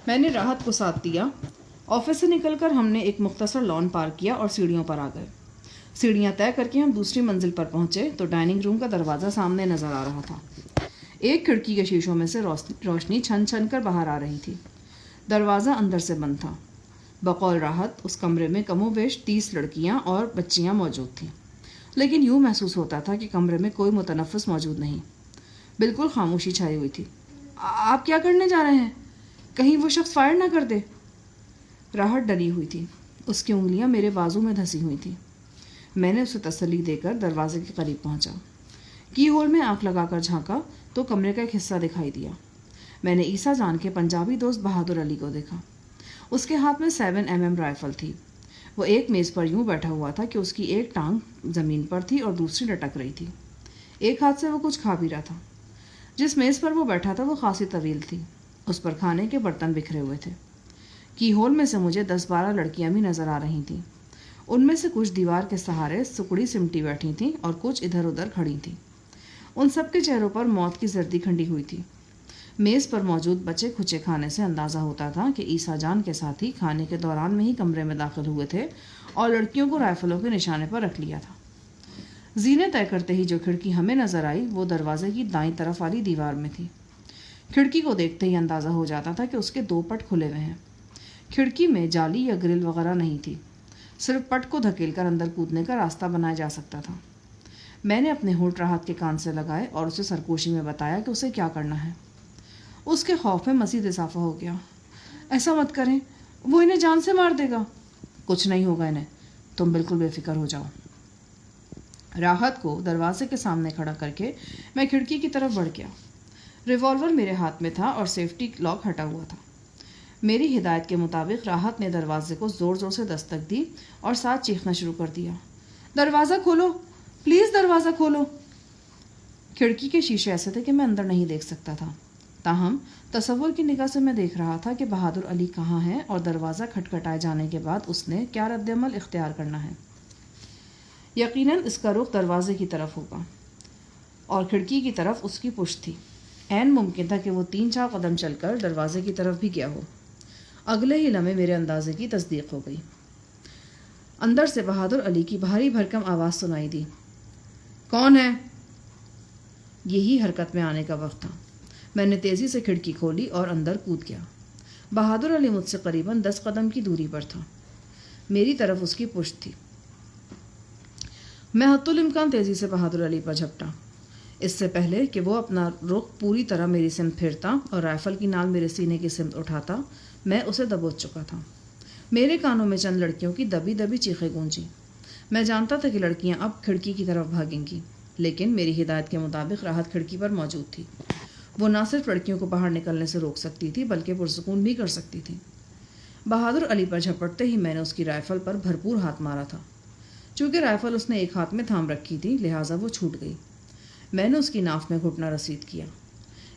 میں نے راحت کو ساتھ دیا۔ آفس سے نکل کر ہم نے ایک مختصر لان پار کیا اور سیڑھیوں پر آ گئے۔ سیڑھیاں طے کر کے ہم دوسری منزل پر پہنچے تو ڈائننگ روم کا دروازہ سامنے نظر آ رہا تھا۔ ایک کھڑکی کے شیشوں میں سے روشنی چھن چھن کر باہر آ رہی تھی۔ دروازہ اندر سے بند تھا۔ بقول راحت اس کمرے میں کم و بیش 30 لڑکیاں اور بچیاں موجود تھیں، لیکن یوں محسوس ہوتا تھا کہ کمرے میں کوئی متنفس موجود نہیں۔ بالکل خاموشی چھائی ہوئی تھی۔ آپ کیا کرنے جا رہے ہیں؟ کہیں وہ شخص فائر نہ کر دے۔ راحت ڈری ہوئی تھی۔ اس کی انگلیاں میرے بازو میں دھسی ہوئی تھیں۔ میں نے اسے تسلی دے کر دروازے کے قریب پہنچا۔ کی ہول میں آنکھ لگا کر جھانکا تو کمرے کا ایک حصہ دکھائی دیا۔ میں نے عیسیٰ جان کے پنجابی دوست بہادر علی کو دیکھا۔ اس کے ہاتھ میں 7mm رائفل تھی۔ وہ ایک میز پر یوں بیٹھا ہوا تھا کہ اس کی ایک ٹانگ زمین پر تھی اور دوسری لٹک رہی تھی۔ ایک ہاتھ سے وہ کچھ کھا بھی رہا تھا۔ جس میز پر وہ بیٹھا تھا وہ خاصی طویل تھی۔ اس پر کھانے کے برتن بکھرے ہوئے تھے۔ کی ہول میں سے مجھے 10-12 لڑکیاں بھی نظر آ رہی تھیں۔ ان میں سے کچھ دیوار کے سہارے سکڑی سمٹی بیٹھی تھیں اور کچھ ادھر ادھر کھڑی تھیں۔ ان سب کے چہروں پر موت کی زردی کھنڈی ہوئی تھی۔ میز پر موجود بچے کھچے کھانے سے اندازہ ہوتا تھا کہ عیسیٰ جان کے ساتھی کھانے کے دوران میں ہی کمرے میں داخل ہوئے تھے اور لڑکیوں کو رائفلوں کے نشانے پر رکھ لیا تھا۔ زینے طے کرتے ہی جو کھڑکی ہمیں نظر آئی وہ دروازے کی دائیں طرف والی دیوار میں تھی۔ کھڑکی کو دیکھتے ہی اندازہ ہو جاتا تھا کہ اس کے 2 پٹ کھلے ہوئے ہیں۔ کھڑکی میں جالی یا گرل وغیرہ نہیں تھی، صرف پٹ کو دھکیل کر اندر کودنے کا راستہ بنایا جا سکتا تھا۔ میں نے اپنے ہونٹ راحت کے کان سے لگائے اور اسے سرگوشی میں بتایا کہ اسے کیا کرنا ہے۔ اس کے خوف میں مزید اضافہ ہو گیا۔ ایسا مت کریں، وہ انہیں جان سے مار دے گا۔ کچھ نہیں ہوگا انہیں، تم بالکل بے فکر ہو جاؤ۔ راحت کو دروازے کے سامنے کھڑا کر کے میں کھڑکی کی طرف بڑھ گیا۔ ریوالور میرے ہاتھ میں تھا اور سیفٹی لاک ہٹا ہوا تھا۔ میری ہدایت کے مطابق راحت نے دروازے کو زور زور سے دستک دی اور ساتھ چیخنا شروع کر دیا، دروازہ کھولو، پلیز دروازہ کھولو۔ کھڑکی کے شیشے ایسے تھے کہ میں اندر نہیں دیکھ سکتا تھا، تاہم تصور کی نگاہ سے میں دیکھ رہا تھا کہ بہادر علی کہاں ہے اور دروازہ کھٹکھٹائے جانے کے بعد اس نے کیا رد عمل اختیار کرنا ہے۔ یقیناً اس کا رخ دروازے کی طرف ہوگا اور کھڑکی کی طرف اس کی پشت تھی۔ عین ممکن تھا کہ وہ 3-4 قدم چل کر دروازے کی طرف بھی گیا ہو۔ اگلے ہی لمحے میرے اندازے کی تصدیق ہو گئی۔ اندر سے بہادر علی کی بھاری بھرکم آواز سنائی دی، کون ہے؟ یہی حرکت میں آنے کا وقت تھا۔ میں نے تیزی سے کھڑکی کھولی اور اندر کود گیا۔ بہادر علی مجھ سے قریباً 10 قدم کی دوری پر تھا۔ میری طرف اس کی پشت تھی۔ میں حتی الامکان تیزی سے بہادر علی پر جھپٹا۔ اس سے پہلے کہ وہ اپنا رخ پوری طرح میری سمت پھرتا اور رائفل کی نال میرے سینے کی سمت اٹھاتا، میں اسے دبوچ چکا تھا۔ میرے کانوں میں چند لڑکیوں کی دبی دبی چیخیں گونجیں۔ میں جانتا تھا کہ لڑکیاں اب کھڑکی کی طرف بھاگیں گی، لیکن میری ہدایت کے مطابق راحت کھڑکی پر موجود تھی۔ وہ نہ صرف لڑکیوں کو باہر نکلنے سے روک سکتی تھی بلکہ پرسکون بھی کر سکتی تھی۔ بہادر علی پر جھپٹتے ہی میں نے اس کی رائفل پر بھرپور ہاتھ مارا تھا۔ چونکہ رائفل اس نے ایک ہاتھ میں تھام رکھی تھی لہٰذا وہ چھوٹ گئی۔ میں نے اس کی ناف میں گھٹنا رسید کیا۔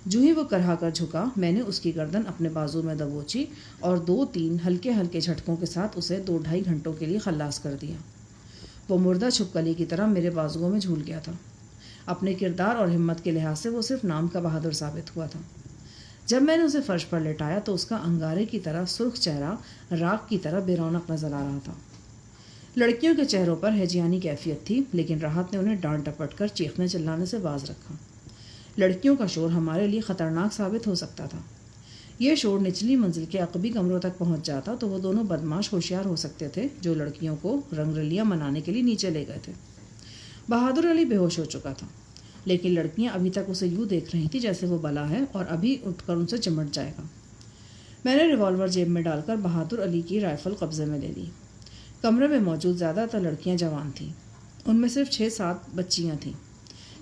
جو ہی وہ کرہا کر جھکا، میں نے اس کی گردن اپنے بازو میں دبوچی اور 2-3 ہلکے ہلکے جھٹکوں کے ساتھ اسے 2-2.5 گھنٹوں کے لیے خلاص کر دیا۔ وہ مردہ چھپکلی کی طرح میرے بازوؤں میں جھول گیا تھا۔ اپنے کردار اور ہمت کے لحاظ سے وہ صرف نام کا بہادر ثابت ہوا تھا۔ جب میں نے اسے فرش پر لٹایا تو اس کا انگارے کی طرح سرخ چہرہ راکھ کی طرح بے رونق نظر آ رہا تھا۔ لڑکیوں کے چہروں پر ہیجیانی کیفیت تھی، لیکن راحت نے انہیں ڈانٹ ڈپٹ کر چیخنے چلانے سے باز رکھا۔ لڑکیوں کا شور ہمارے لیے خطرناک ثابت ہو سکتا تھا۔ یہ شور نچلی منزل کے عقبی کمروں تک پہنچ جاتا تو وہ دونوں بدماش ہوشیار ہو سکتے تھے جو لڑکیوں کو رنگ رلیاں منانے کے لیے نیچے لے گئے تھے۔ بہادر علی بے ہوش ہو چکا تھا، لیکن لڑکیاں ابھی تک اسے یوں دیکھ رہی تھیں جیسے وہ بلا ہے اور ابھی اٹھ کر ان سے چمٹ جائے گا۔ میں نے ریوالور جیب میں ڈال کر بہادر علی کی رائفل قبضے میں لے لی۔ کمرے میں موجود زیادہ تر لڑکیاں جوان تھیں، ان میں صرف 6-7 بچیاں تھیں۔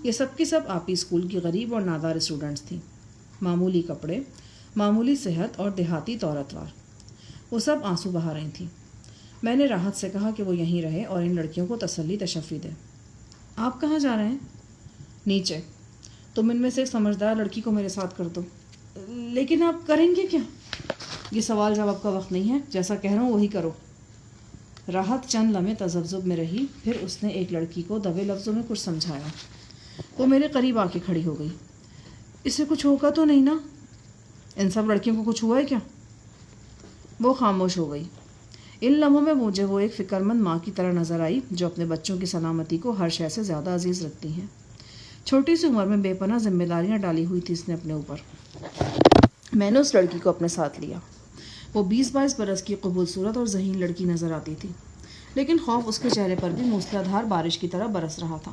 یہ سب کی سب آپ ہی اسکول کی غریب اور نادار اسٹوڈنٹس تھیں، معمولی کپڑے، معمولی صحت اور دیہاتی طور اتوار۔ وہ سب آنسو بہا رہی تھیں۔ میں نے راحت سے کہا کہ وہ یہیں رہے اور ان لڑکیوں کو تسلی تشفی دے۔ آپ کہاں جا رہے ہیں؟ نیچے۔ تم ان میں سے ایک سمجھدار لڑکی کو میرے ساتھ کر دو۔ لیکن آپ کریں گے کیا؟ یہ سوال جواب کا وقت نہیں ہے، جیسا کہہ رہا ہوں وہی کرو۔ راحت چند لمحے تذبذب میں رہی، پھر اس نے ایک لڑکی کو دبے لفظوں میں کچھ سمجھایا۔ وہ میرے قریب آ کے کھڑی ہو گئی۔ اسے کچھ ہوگا تو نہیں نا؟ ان سب لڑکیوں کو کچھ ہوا ہے کیا؟ وہ خاموش ہو گئی۔ ان لمحوں میں مجھے وہ ایک فکر مند ماں کی طرح نظر آئی جو اپنے بچوں کی سلامتی کو ہر شے سے زیادہ عزیز رکھتی ہیں۔ چھوٹی سی عمر میں بے پناہ ذمہ داریاں ڈالی ہوئی تھی اس نے اپنے اوپر۔ میں نے اس لڑکی کو اپنے ساتھ لیا۔ وہ 20-22 برس کی قبول صورت اور ذہین لڑکی نظر آتی تھی، لیکن خوف اس کے چہرے پر بھی موسلا دھار بارش کی طرح برس رہا تھا۔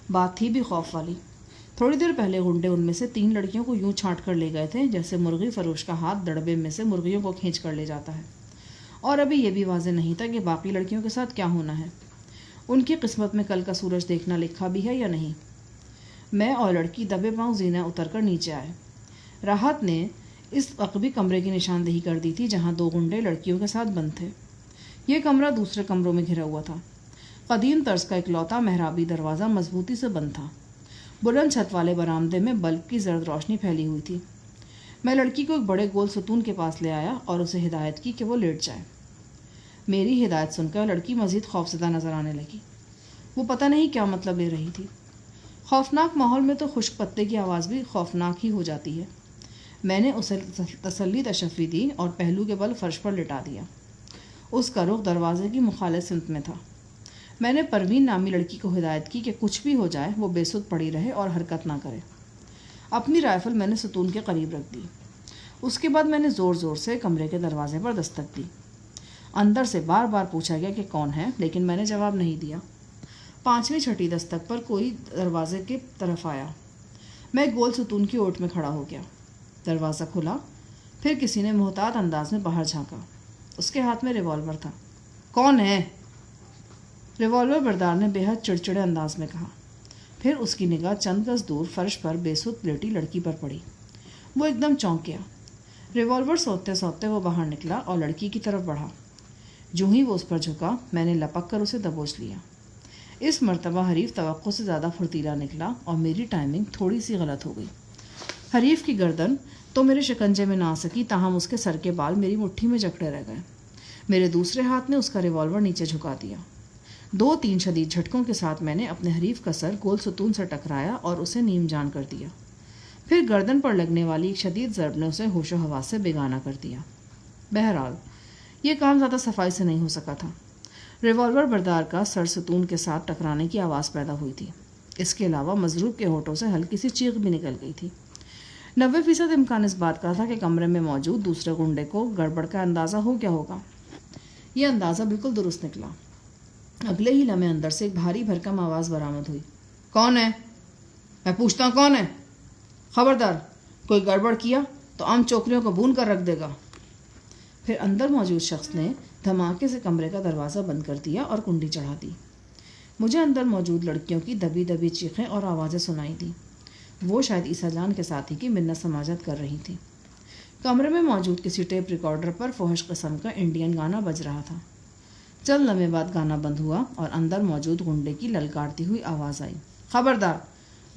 بات تھی بھی خوف والی۔ تھوڑی دیر پہلے غنڈے ان میں سے 3 لڑکیوں کو یوں چھانٹ کر لے گئے تھے جیسے مرغی فروش کا ہاتھ دڑبے میں سے مرغیوں کو کھینچ کر لے جاتا ہے، اور ابھی یہ بھی واضح نہیں تھا کہ باقی لڑکیوں کے ساتھ کیا ہونا ہے۔ ان کی قسمت میں کل کا سورج دیکھنا لکھا بھی ہے یا نہیں۔ میں اور لڑکی دبے پاؤں زینہ اتر کر نیچے آئے۔ راحت نے اس عقبی کمرے کی نشاندہی کر دی تھی جہاں 2 غنڈے لڑکیوں کے ساتھ بند تھے۔ یہ کمرہ دوسرے کمروں میں گھرا ہوا تھا۔ قدیم طرز کا اکلوتا محرابی دروازہ مضبوطی سے بند تھا۔ بلند چھت والے برآمدے میں بلب کی زرد روشنی پھیلی ہوئی تھی۔ میں لڑکی کو ایک بڑے گول ستون کے پاس لے آیا اور اسے ہدایت کی کہ وہ لیٹ جائے۔ میری ہدایت سن کر لڑکی مزید خوفزدہ نظر آنے لگی۔ وہ پتہ نہیں کیا مطلب لے رہی تھی۔ خوفناک ماحول میں تو خشک پتے کی آواز بھی خوفناک ہی ہو جاتی ہے۔ میں نے اسے تسلی تشفی دی اور پہلو کے بل فرش پر لٹا دیا۔ اس کا رخ دروازے کی مخالف سمت میں تھا۔ میں نے پروین نامی لڑکی کو ہدایت کی کہ کچھ بھی ہو جائے وہ بے سود پڑی رہے اور حرکت نہ کرے۔ اپنی رائفل میں نے ستون کے قریب رکھ دی۔ اس کے بعد میں نے زور زور سے کمرے کے دروازے پر دستک دی۔ اندر سے بار بار پوچھا گیا کہ کون ہے، لیکن میں نے جواب نہیں دیا۔ 5ویں چھٹی دستک پر کوئی دروازے کی طرف آیا۔ میں گول ستون کی اوٹ میں کھڑا ہو گیا۔ دروازہ کھلا، پھر کسی نے محتاط انداز میں باہر جھانکا۔ اس کے ہاتھ میں ریوالور تھا۔ کون ہے؟ ریوالور بردار نے بے حد چڑچڑے انداز میں کہا۔ پھر اس کی نگاہ چند گز دور فرش پر بے سود لیٹی لڑکی پر پڑی۔ وہ ایک دم چونک گیا۔ ریوالور سوتے سوتے وہ باہر نکلا اور لڑکی کی طرف بڑھا۔ جو ہی وہ اس پر جھکا، میں نے لپک کر اسے دبوچ لیا۔ اس مرتبہ حریف توقع سے زیادہ پھرتیلا نکلا اور میری ٹائمنگ تھوڑی سی غلط ہو گئی۔ حریف کی گردن تو میرے شکنجے میں نہ آ سکی، تاہم اس کے سر کے بال میری مٹھی میں جکڑے رہ گئے۔ میرے دوسرے ہاتھ نے اس کا ریوالور نیچے جھکا دیا۔ 2-3 شدید جھٹکوں کے ساتھ میں نے اپنے حریف کا سر گول ستون سے ٹکرایا اور اسے نیم جان کر دیا۔ پھر گردن پر لگنے والی ایک شدید ضرب نے اسے ہوش و حواس سے بیگانہ کر دیا۔ بہرحال یہ کام زیادہ صفائی سے نہیں ہو سکا تھا۔ ریوالور بردار کا سر ستون کے ساتھ ٹکرانے کی آواز پیدا ہوئی تھی۔ اس کے علاوہ مضروب کے ہونٹوں سے ہلکی سی چیخ بھی نکل گئی تھی۔ 90% امکان اس بات کا تھا کہ کمرے میں موجود دوسرے گنڈے کو گڑبڑ کا اندازہ ہو گیا ہوگا۔ یہ اندازہ بالکل درست نکلا۔ اگلے ہی لمحے اندر سے ایک بھاری بھرکم آواز برآمد ہوئی۔ کون ہے؟ میں پوچھتا ہوں کون ہے؟ خبردار، کوئی گڑبڑ کیا تو عام چوکریوں کو بھون کر رکھ دے گا۔ پھر اندر موجود شخص نے دھماکے سے کمرے کا دروازہ بند کر دیا اور کنڈی چڑھا دی۔ مجھے اندر موجود لڑکیوں کی دبی دبی چیخیں اور آوازیں سنائی دیں۔ وہ شاید عیسیٰ جان کے ساتھی کی منت سماجت کر رہی تھیں۔ کمرے میں موجود کسی ٹیپ ریکارڈر پر فحش قسم کا انڈین گانا بج رہا تھا۔ چند لمحے بعد گانا بند ہوا اور اندر موجود گنڈے کی للکارتی ہوئی آواز آئی۔ خبردار،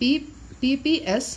PPS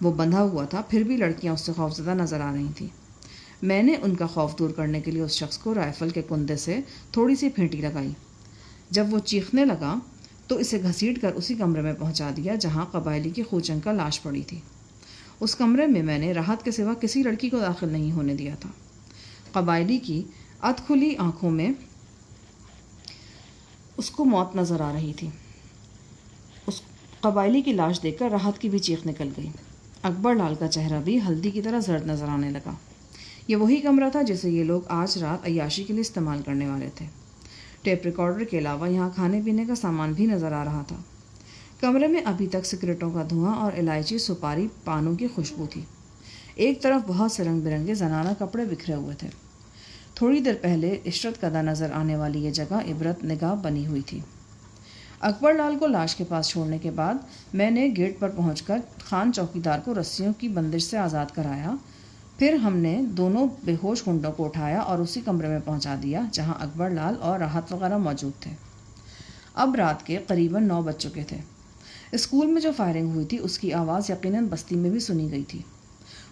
وہ بندھا ہوا تھا، پھر بھی لڑکیاں اس سے خوفزدہ نظر آ رہی تھیں۔ میں نے ان کا خوف دور کرنے کے لیے اس شخص کو رائفل کے کندے سے تھوڑی سی پھینٹی لگائی۔ جب وہ چیخنے لگا تو اسے گھسیٹ کر اسی کمرے میں پہنچا دیا جہاں قبائلی کی خوچن کا لاش پڑی تھی۔ اس کمرے میں نے راحت کے سوا کسی لڑکی کو داخل نہیں ہونے دیا تھا۔ قبائلی کی ادھ کھلی آنکھوں میں اس کو موت نظر آ رہی تھی۔ اس قبائلی کی لاش دیکھ کر راحت کی بھی چیخ نکل گئی۔ اکبر لال کا چہرہ بھی ہلدی کی طرح زرد نظر آنے لگا۔ یہ وہی کمرہ تھا جسے یہ لوگ آج رات عیاشی کے لیے استعمال کرنے والے تھے۔ ٹیپ ریکارڈر کے علاوہ یہاں کھانے پینے کا سامان بھی نظر آ رہا تھا۔ کمرے میں ابھی تک سگریٹوں کا دھواں اور الائچی، سپاری، پانوں کی خوشبو تھی۔ ایک طرف بہت سے رنگ برنگے زنانہ کپڑے بکھرے ہوئے تھے۔ تھوڑی دیر پہلے عشرت کدہ نظر آنے والی یہ جگہ عبرت نگاہ بنی ہوئی تھی۔ اکبر لال کو لاش کے پاس چھوڑنے کے بعد میں نے گیٹ پر پہنچ کر خان چوکیدار کو رسیوں کی بندش سے آزاد کرایا۔ پھر ہم نے دونوں بے ہوش گنڈوں کو اٹھایا اور اسی کمرے میں پہنچا دیا جہاں اکبر لال اور راحت وغیرہ موجود تھے۔ اب رات کے قریباً 9 بج چکے تھے۔ اسکول میں جو فائرنگ ہوئی تھی اس کی آواز یقیناً بستی میں بھی سنی گئی تھی۔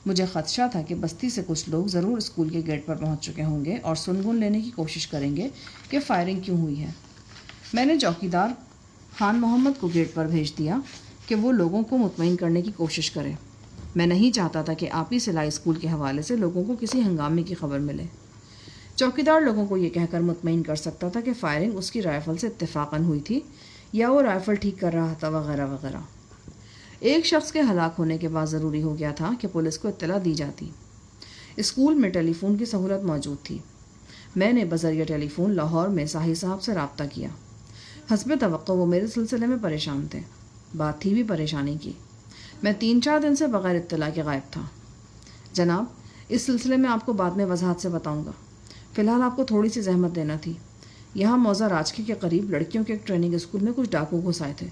مجھے خدشہ تھا کہ بستی سے کچھ لوگ ضرور اسکول کے گیٹ پر پہنچ چکے ہوں گے اور سنگن لینے کی کوشش کریں گے کہ فائرنگ کیوں ہوئی ہے۔ میں نے چوکیدار خان محمد کو گیٹ پر بھیج دیا کہ وہ لوگوں کو مطمئن کرنے کی کوشش کرے۔ میں نہیں چاہتا تھا کہ آپ ہی سلائی اسکول کے حوالے سے لوگوں کو کسی ہنگامے کی خبر ملے۔ چوکیدار لوگوں کو یہ کہہ کر مطمئن کر سکتا تھا کہ فائرنگ اس کی رائفل سے اتفاقاً ہوئی تھی یا وہ رائفل ٹھیک کر رہا تھا وغیرہ وغیرہ۔ ایک شخص کے ہلاک ہونے کے بعد ضروری ہو گیا تھا کہ پولیس کو اطلاع دی جاتی۔ اسکول میں ٹیلی فون کی سہولت موجود تھی۔ میں نے بذریعہ ٹیلی فون لاہور میں ساحل صاحب سے رابطہ کیا۔ حسب توقع وہ میرے سلسلے میں پریشان تھے۔ بات تھی بھی پریشانی کی۔ میں 3-4 دن سے بغیر اطلاع کے غائب تھا۔ جناب، اس سلسلے میں آپ کو بعد میں وضاحت سے بتاؤں گا۔ فی الحال آپ کو تھوڑی سی زحمت دینا تھی۔ یہاں موزہ راجکی کے قریب لڑکیوں کے ایک ٹریننگ اسکول میں کچھ ڈاکو گھس آئے تھے۔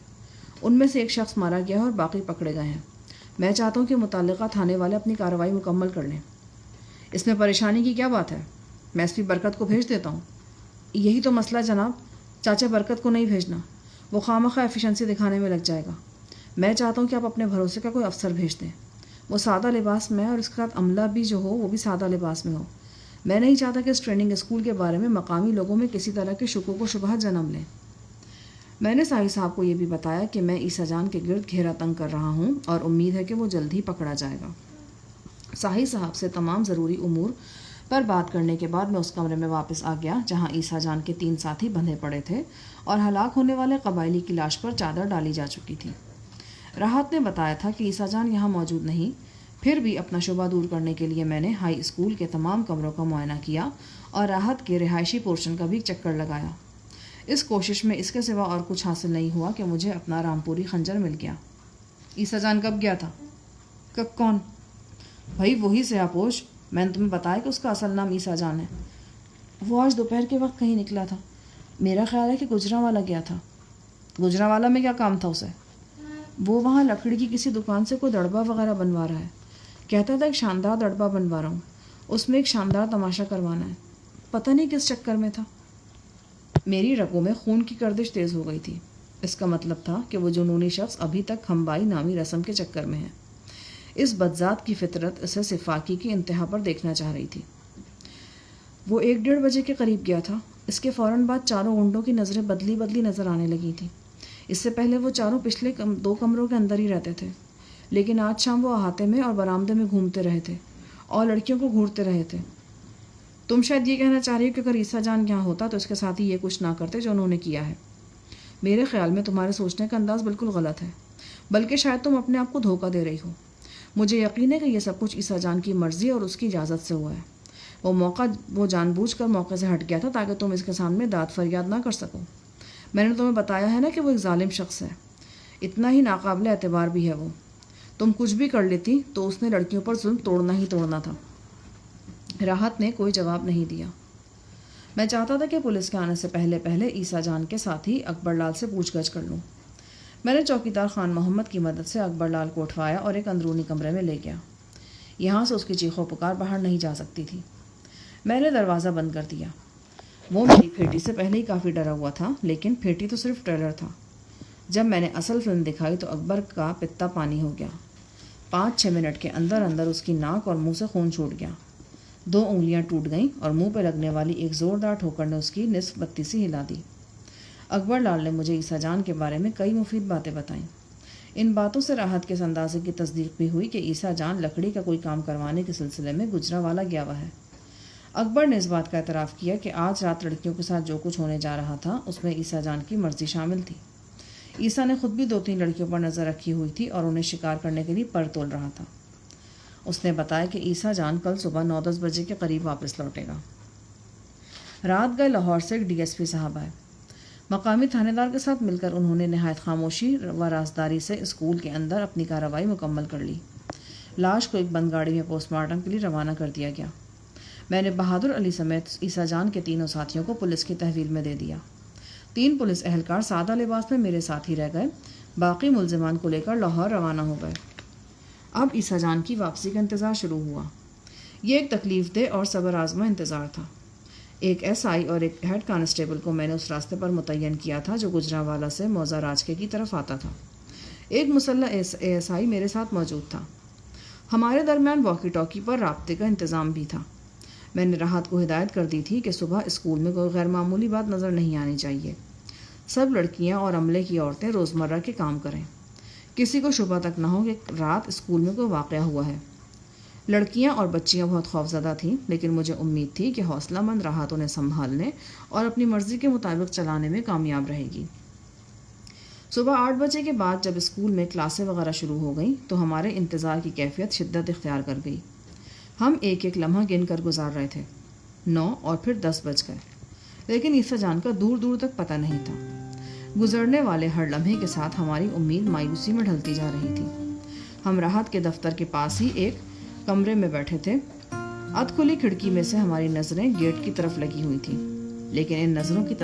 ان میں سے ایک شخص مارا گیا ہے اور باقی پکڑے گئے ہیں۔ میں چاہتا ہوں کہ متعلقہ تھانے والے اپنی کارروائی مکمل کر لیں۔ اس میں پریشانی کی کیا بات ہے؟ میں ایس پی برکت کو بھیج دیتا ہوں۔ یہی تو مسئلہ جناب، چاچا برکت کو نہیں بھیجنا، وہ خواہ ایفیشنسی دکھانے میں لگ جائے گا۔ میں چاہتا ہوں کہ آپ اپنے بھروسے کا کوئی افسر بھیج دیں۔ وہ سادہ لباس میں اور اس کے ساتھ عملہ بھی جو ہو وہ بھی سادہ لباس میں ہو۔ میں نہیں چاہتا کہ اس ٹریننگ اسکول کے بارے میں مقامی لوگوں میں کسی طرح کے شکوک و شبہات جنم لیں۔ میں نے ساحل صاحب کو یہ بھی بتایا کہ میں عیسیٰ جان کے گرد گھیرا تنگ کر رہا ہوں اور امید ہے کہ وہ جلد ہی پکڑا جائے گا۔ ساحل صاحب سے تمام ضروری امور پر بات کرنے کے بعد میں اس کمرے میں واپس آ گیا جہاں عیسیٰ جان کے 3 ساتھی بندھے پڑے تھے اور ہلاک ہونے والے قبائلی کی لاش پر چادر ڈالی جا چکی تھی۔ راحت نے بتایا تھا کہ عیسیٰ جان یہاں موجود نہیں۔ پھر بھی اپنا شبہ دور کرنے کے لیے میں نے ہائی اسکول کے تمام کمروں کا معائنہ کیا اور راحت کے رہائشی پورشن کا بھی چکر لگایا۔ اس کوشش میں اس کے سوا اور کچھ حاصل نہیں ہوا کہ مجھے اپنا رامپوری خنجر مل گیا۔ عیسیٰ جان کب گیا تھا؟ کون؟ بھائی وہی سیاہ پوش، میں نے تمہیں بتایا کہ اس کا اصل نام عیسیٰ جان ہے۔ وہ آج دوپہر کے وقت کہیں نکلا تھا۔ میرا خیال ہے کہ گجرانوالہ گیا تھا۔ گجرانوالہ میں کیا کام تھا اسے؟ وہ وہاں لکڑی کی کسی دکان سے کوئی دڑبا وغیرہ بنوا رہا ہے۔ کہتا تھا ایک شاندار دڑبا بنوا رہا ہوں، اس میں ایک شاندار تماشا کروانا ہے۔ پتہ نہیں کس چکر میں تھا۔ میری رگوں میں خون کی گردش تیز ہو گئی تھی۔ اس کا مطلب تھا کہ وہ جنونی شخص ابھی تک کھمبائی نامی رسم کے چکر میں ہے۔ اس بدذات کی فطرت اسے سفاکی کی انتہا پر دیکھنا چاہ رہی تھی۔ وہ 1-1:30 بجے کے قریب گیا تھا۔ اس کے فوراً بعد چاروں گنڈوں کی نظریں بدلی نظر آنے لگی تھیں۔ اس سے پہلے وہ چاروں پچھلے 2 کمروں کے اندر ہی رہتے تھے، لیکن آج شام وہ احاطے میں اور برآمدے میں گھومتے رہے تھے اور لڑکیوں کو گھورتے رہے تھے۔ تم شاید یہ کہنا چاہ رہی ہو کہ اگر عیسیٰ جان یہاں ہوتا تو اس کے ساتھ ہی یہ کچھ نہ کرتے جو انہوں نے کیا ہے۔ میرے خیال میں تمہارے سوچنے کا انداز بالکل غلط ہے، بلکہ شاید تم اپنے آپ کو دھوکہ دے رہی ہو۔ مجھے یقین ہے کہ یہ سب کچھ عیسیٰ جان کی مرضی اور اس کی اجازت سے ہوا ہے۔ وہ جان بوجھ کر موقع سے ہٹ گیا تھا تاکہ تم اس کے سامنے داد فریاد نہ کر سکو۔ میں نے تمہیں بتایا ہے نا کہ وہ ایک ظالم شخص ہے، اتنا ہی ناقابل اعتبار بھی ہے وہ۔ تم کچھ بھی کر لیتی تو اس نے لڑکیوں پر ظلم توڑنا ہی توڑنا تھا۔ راحت نے کوئی جواب نہیں دیا۔ میں چاہتا تھا کہ پولیس کے آنے سے پہلے عیسیٰ جان کے ساتھی اکبر لال سے پوچھ گچھ کر لوں۔ میں نے چوکیدار خان محمد کی مدد سے اکبر لال کو اٹھوایا اور ایک اندرونی کمرے میں لے گیا۔ یہاں سے اس کی چیخ و پکار باہر نہیں جا سکتی تھی۔ میں نے دروازہ بند کر دیا۔ وہ میری پھیٹی سے پہلے ہی کافی ڈرا ہوا تھا، لیکن پھیٹی تو صرف ٹریلر تھا۔ جب میں نے اصل فلم دکھائی تو اکبر کا پتا پانی ہو گیا۔ 5-6 منٹ کے اندر اندر اس کی ناک اور منہ سے خون چھوٹ گیا. 2 انگلیاں ٹوٹ گئیں اور منہ پہ لگنے والی ایک زوردار ٹھوکر نے اس کی نصف بتی سی ہلا دی. اکبر لال نے مجھے عیسیٰ جان کے بارے میں کئی مفید باتیں بتائیں. ان باتوں سے راحت کے اس اندازے کی تصدیق بھی ہوئی کہ عیسیٰ جان لکڑی کا کوئی کام کروانے کے سلسلے میں گجرانوالہ گیا ہوا ہے. اکبر نے اس بات کا اعتراف کیا کہ آج رات لڑکیوں کے ساتھ جو کچھ ہونے جا رہا تھا اس میں عیسیٰ جان کی مرضی شامل تھی. عیسیٰ نے خود بھی 2-3 لڑکیوں پر نظر رکھی ہوئی تھی اور انہیں شکار کرنے کے لیے پر تول رہا تھا. اس نے بتایا کہ عیسیٰ جان کل صبح 9-10 بجے کے قریب واپس لوٹے گا. رات گئے لاہور سے ایک DSP صاحب آئے. مقامی تھانے دار کے ساتھ مل کر انہوں نے نہایت خاموشی و رازداری سے اسکول کے اندر اپنی کارروائی مکمل کر لی. لاش کو ایک بند گاڑی میں پوسٹ مارٹم کے لیے روانہ کر دیا گیا. میں نے بہادر علی سمیت عیسیٰ جان کے 3 ساتھیوں کو پولیس کی تحویل میں دے دیا. 3 پولیس اہلکار سادہ لباس میں میرے ساتھ ہی رہ گئے. باقی ملزمان کو لے کر لاہور روانہ ہو گئے. اب عیسیٰ جان کی واپسی کا انتظار شروع ہوا. یہ ایک تکلیف دہ اور صبر آزما انتظار تھا. ایک SI اور ایک ہیڈ کانسٹیبل کو میں نے اس راستے پر متعین کیا تھا جو گجرانوالہ سے موزہ راجکے کی طرف آتا تھا. ایک مسلح ASI میرے ساتھ موجود تھا. ہمارے درمیان واکی ٹاکی پر رابطے کا انتظام بھی تھا. میں نے راحت کو ہدایت کر دی تھی کہ صبح اسکول میں کوئی غیر معمولی بات نظر نہیں آنی چاہیے. سب لڑکیاں اور عملے کی عورتیں روزمرہ کے کام کریں. کسی کو شبہ تک نہ ہو کہ رات اسکول میں کوئی واقعہ ہوا ہے. لڑکیاں اور بچیاں بہت خوفزدہ تھیں لیکن مجھے امید تھی کہ حوصلہ مند راحت انہیں سنبھالنے اور اپنی مرضی کے مطابق چلانے میں کامیاب رہے گی. صبح 8 بجے کے بعد جب اسکول میں کلاسیں وغیرہ شروع ہو گئیں تو ہمارے انتظار کی کیفیت شدت اختیار کر گئی. ہم ایک ایک لمحہ گن کر گزار رہے تھے. 9 اور پھر 10 بج گئے لیکن عیسیٰ جان کا دور دور تک پتہ نہیں تھا. گزرنے والے ہر لمحے کے ساتھ ہماری امید مایوسی میں ڈھلتی جا رہی تھی. ہم راحت کے دفتر کے پاس ہی ایک کمرے میں بیٹھے تھے. ادھ کھلی کھڑکی میں سے ہماری نظریں گیٹ کی طرف لگی ہوئی تھیں لیکن ان نظروں کی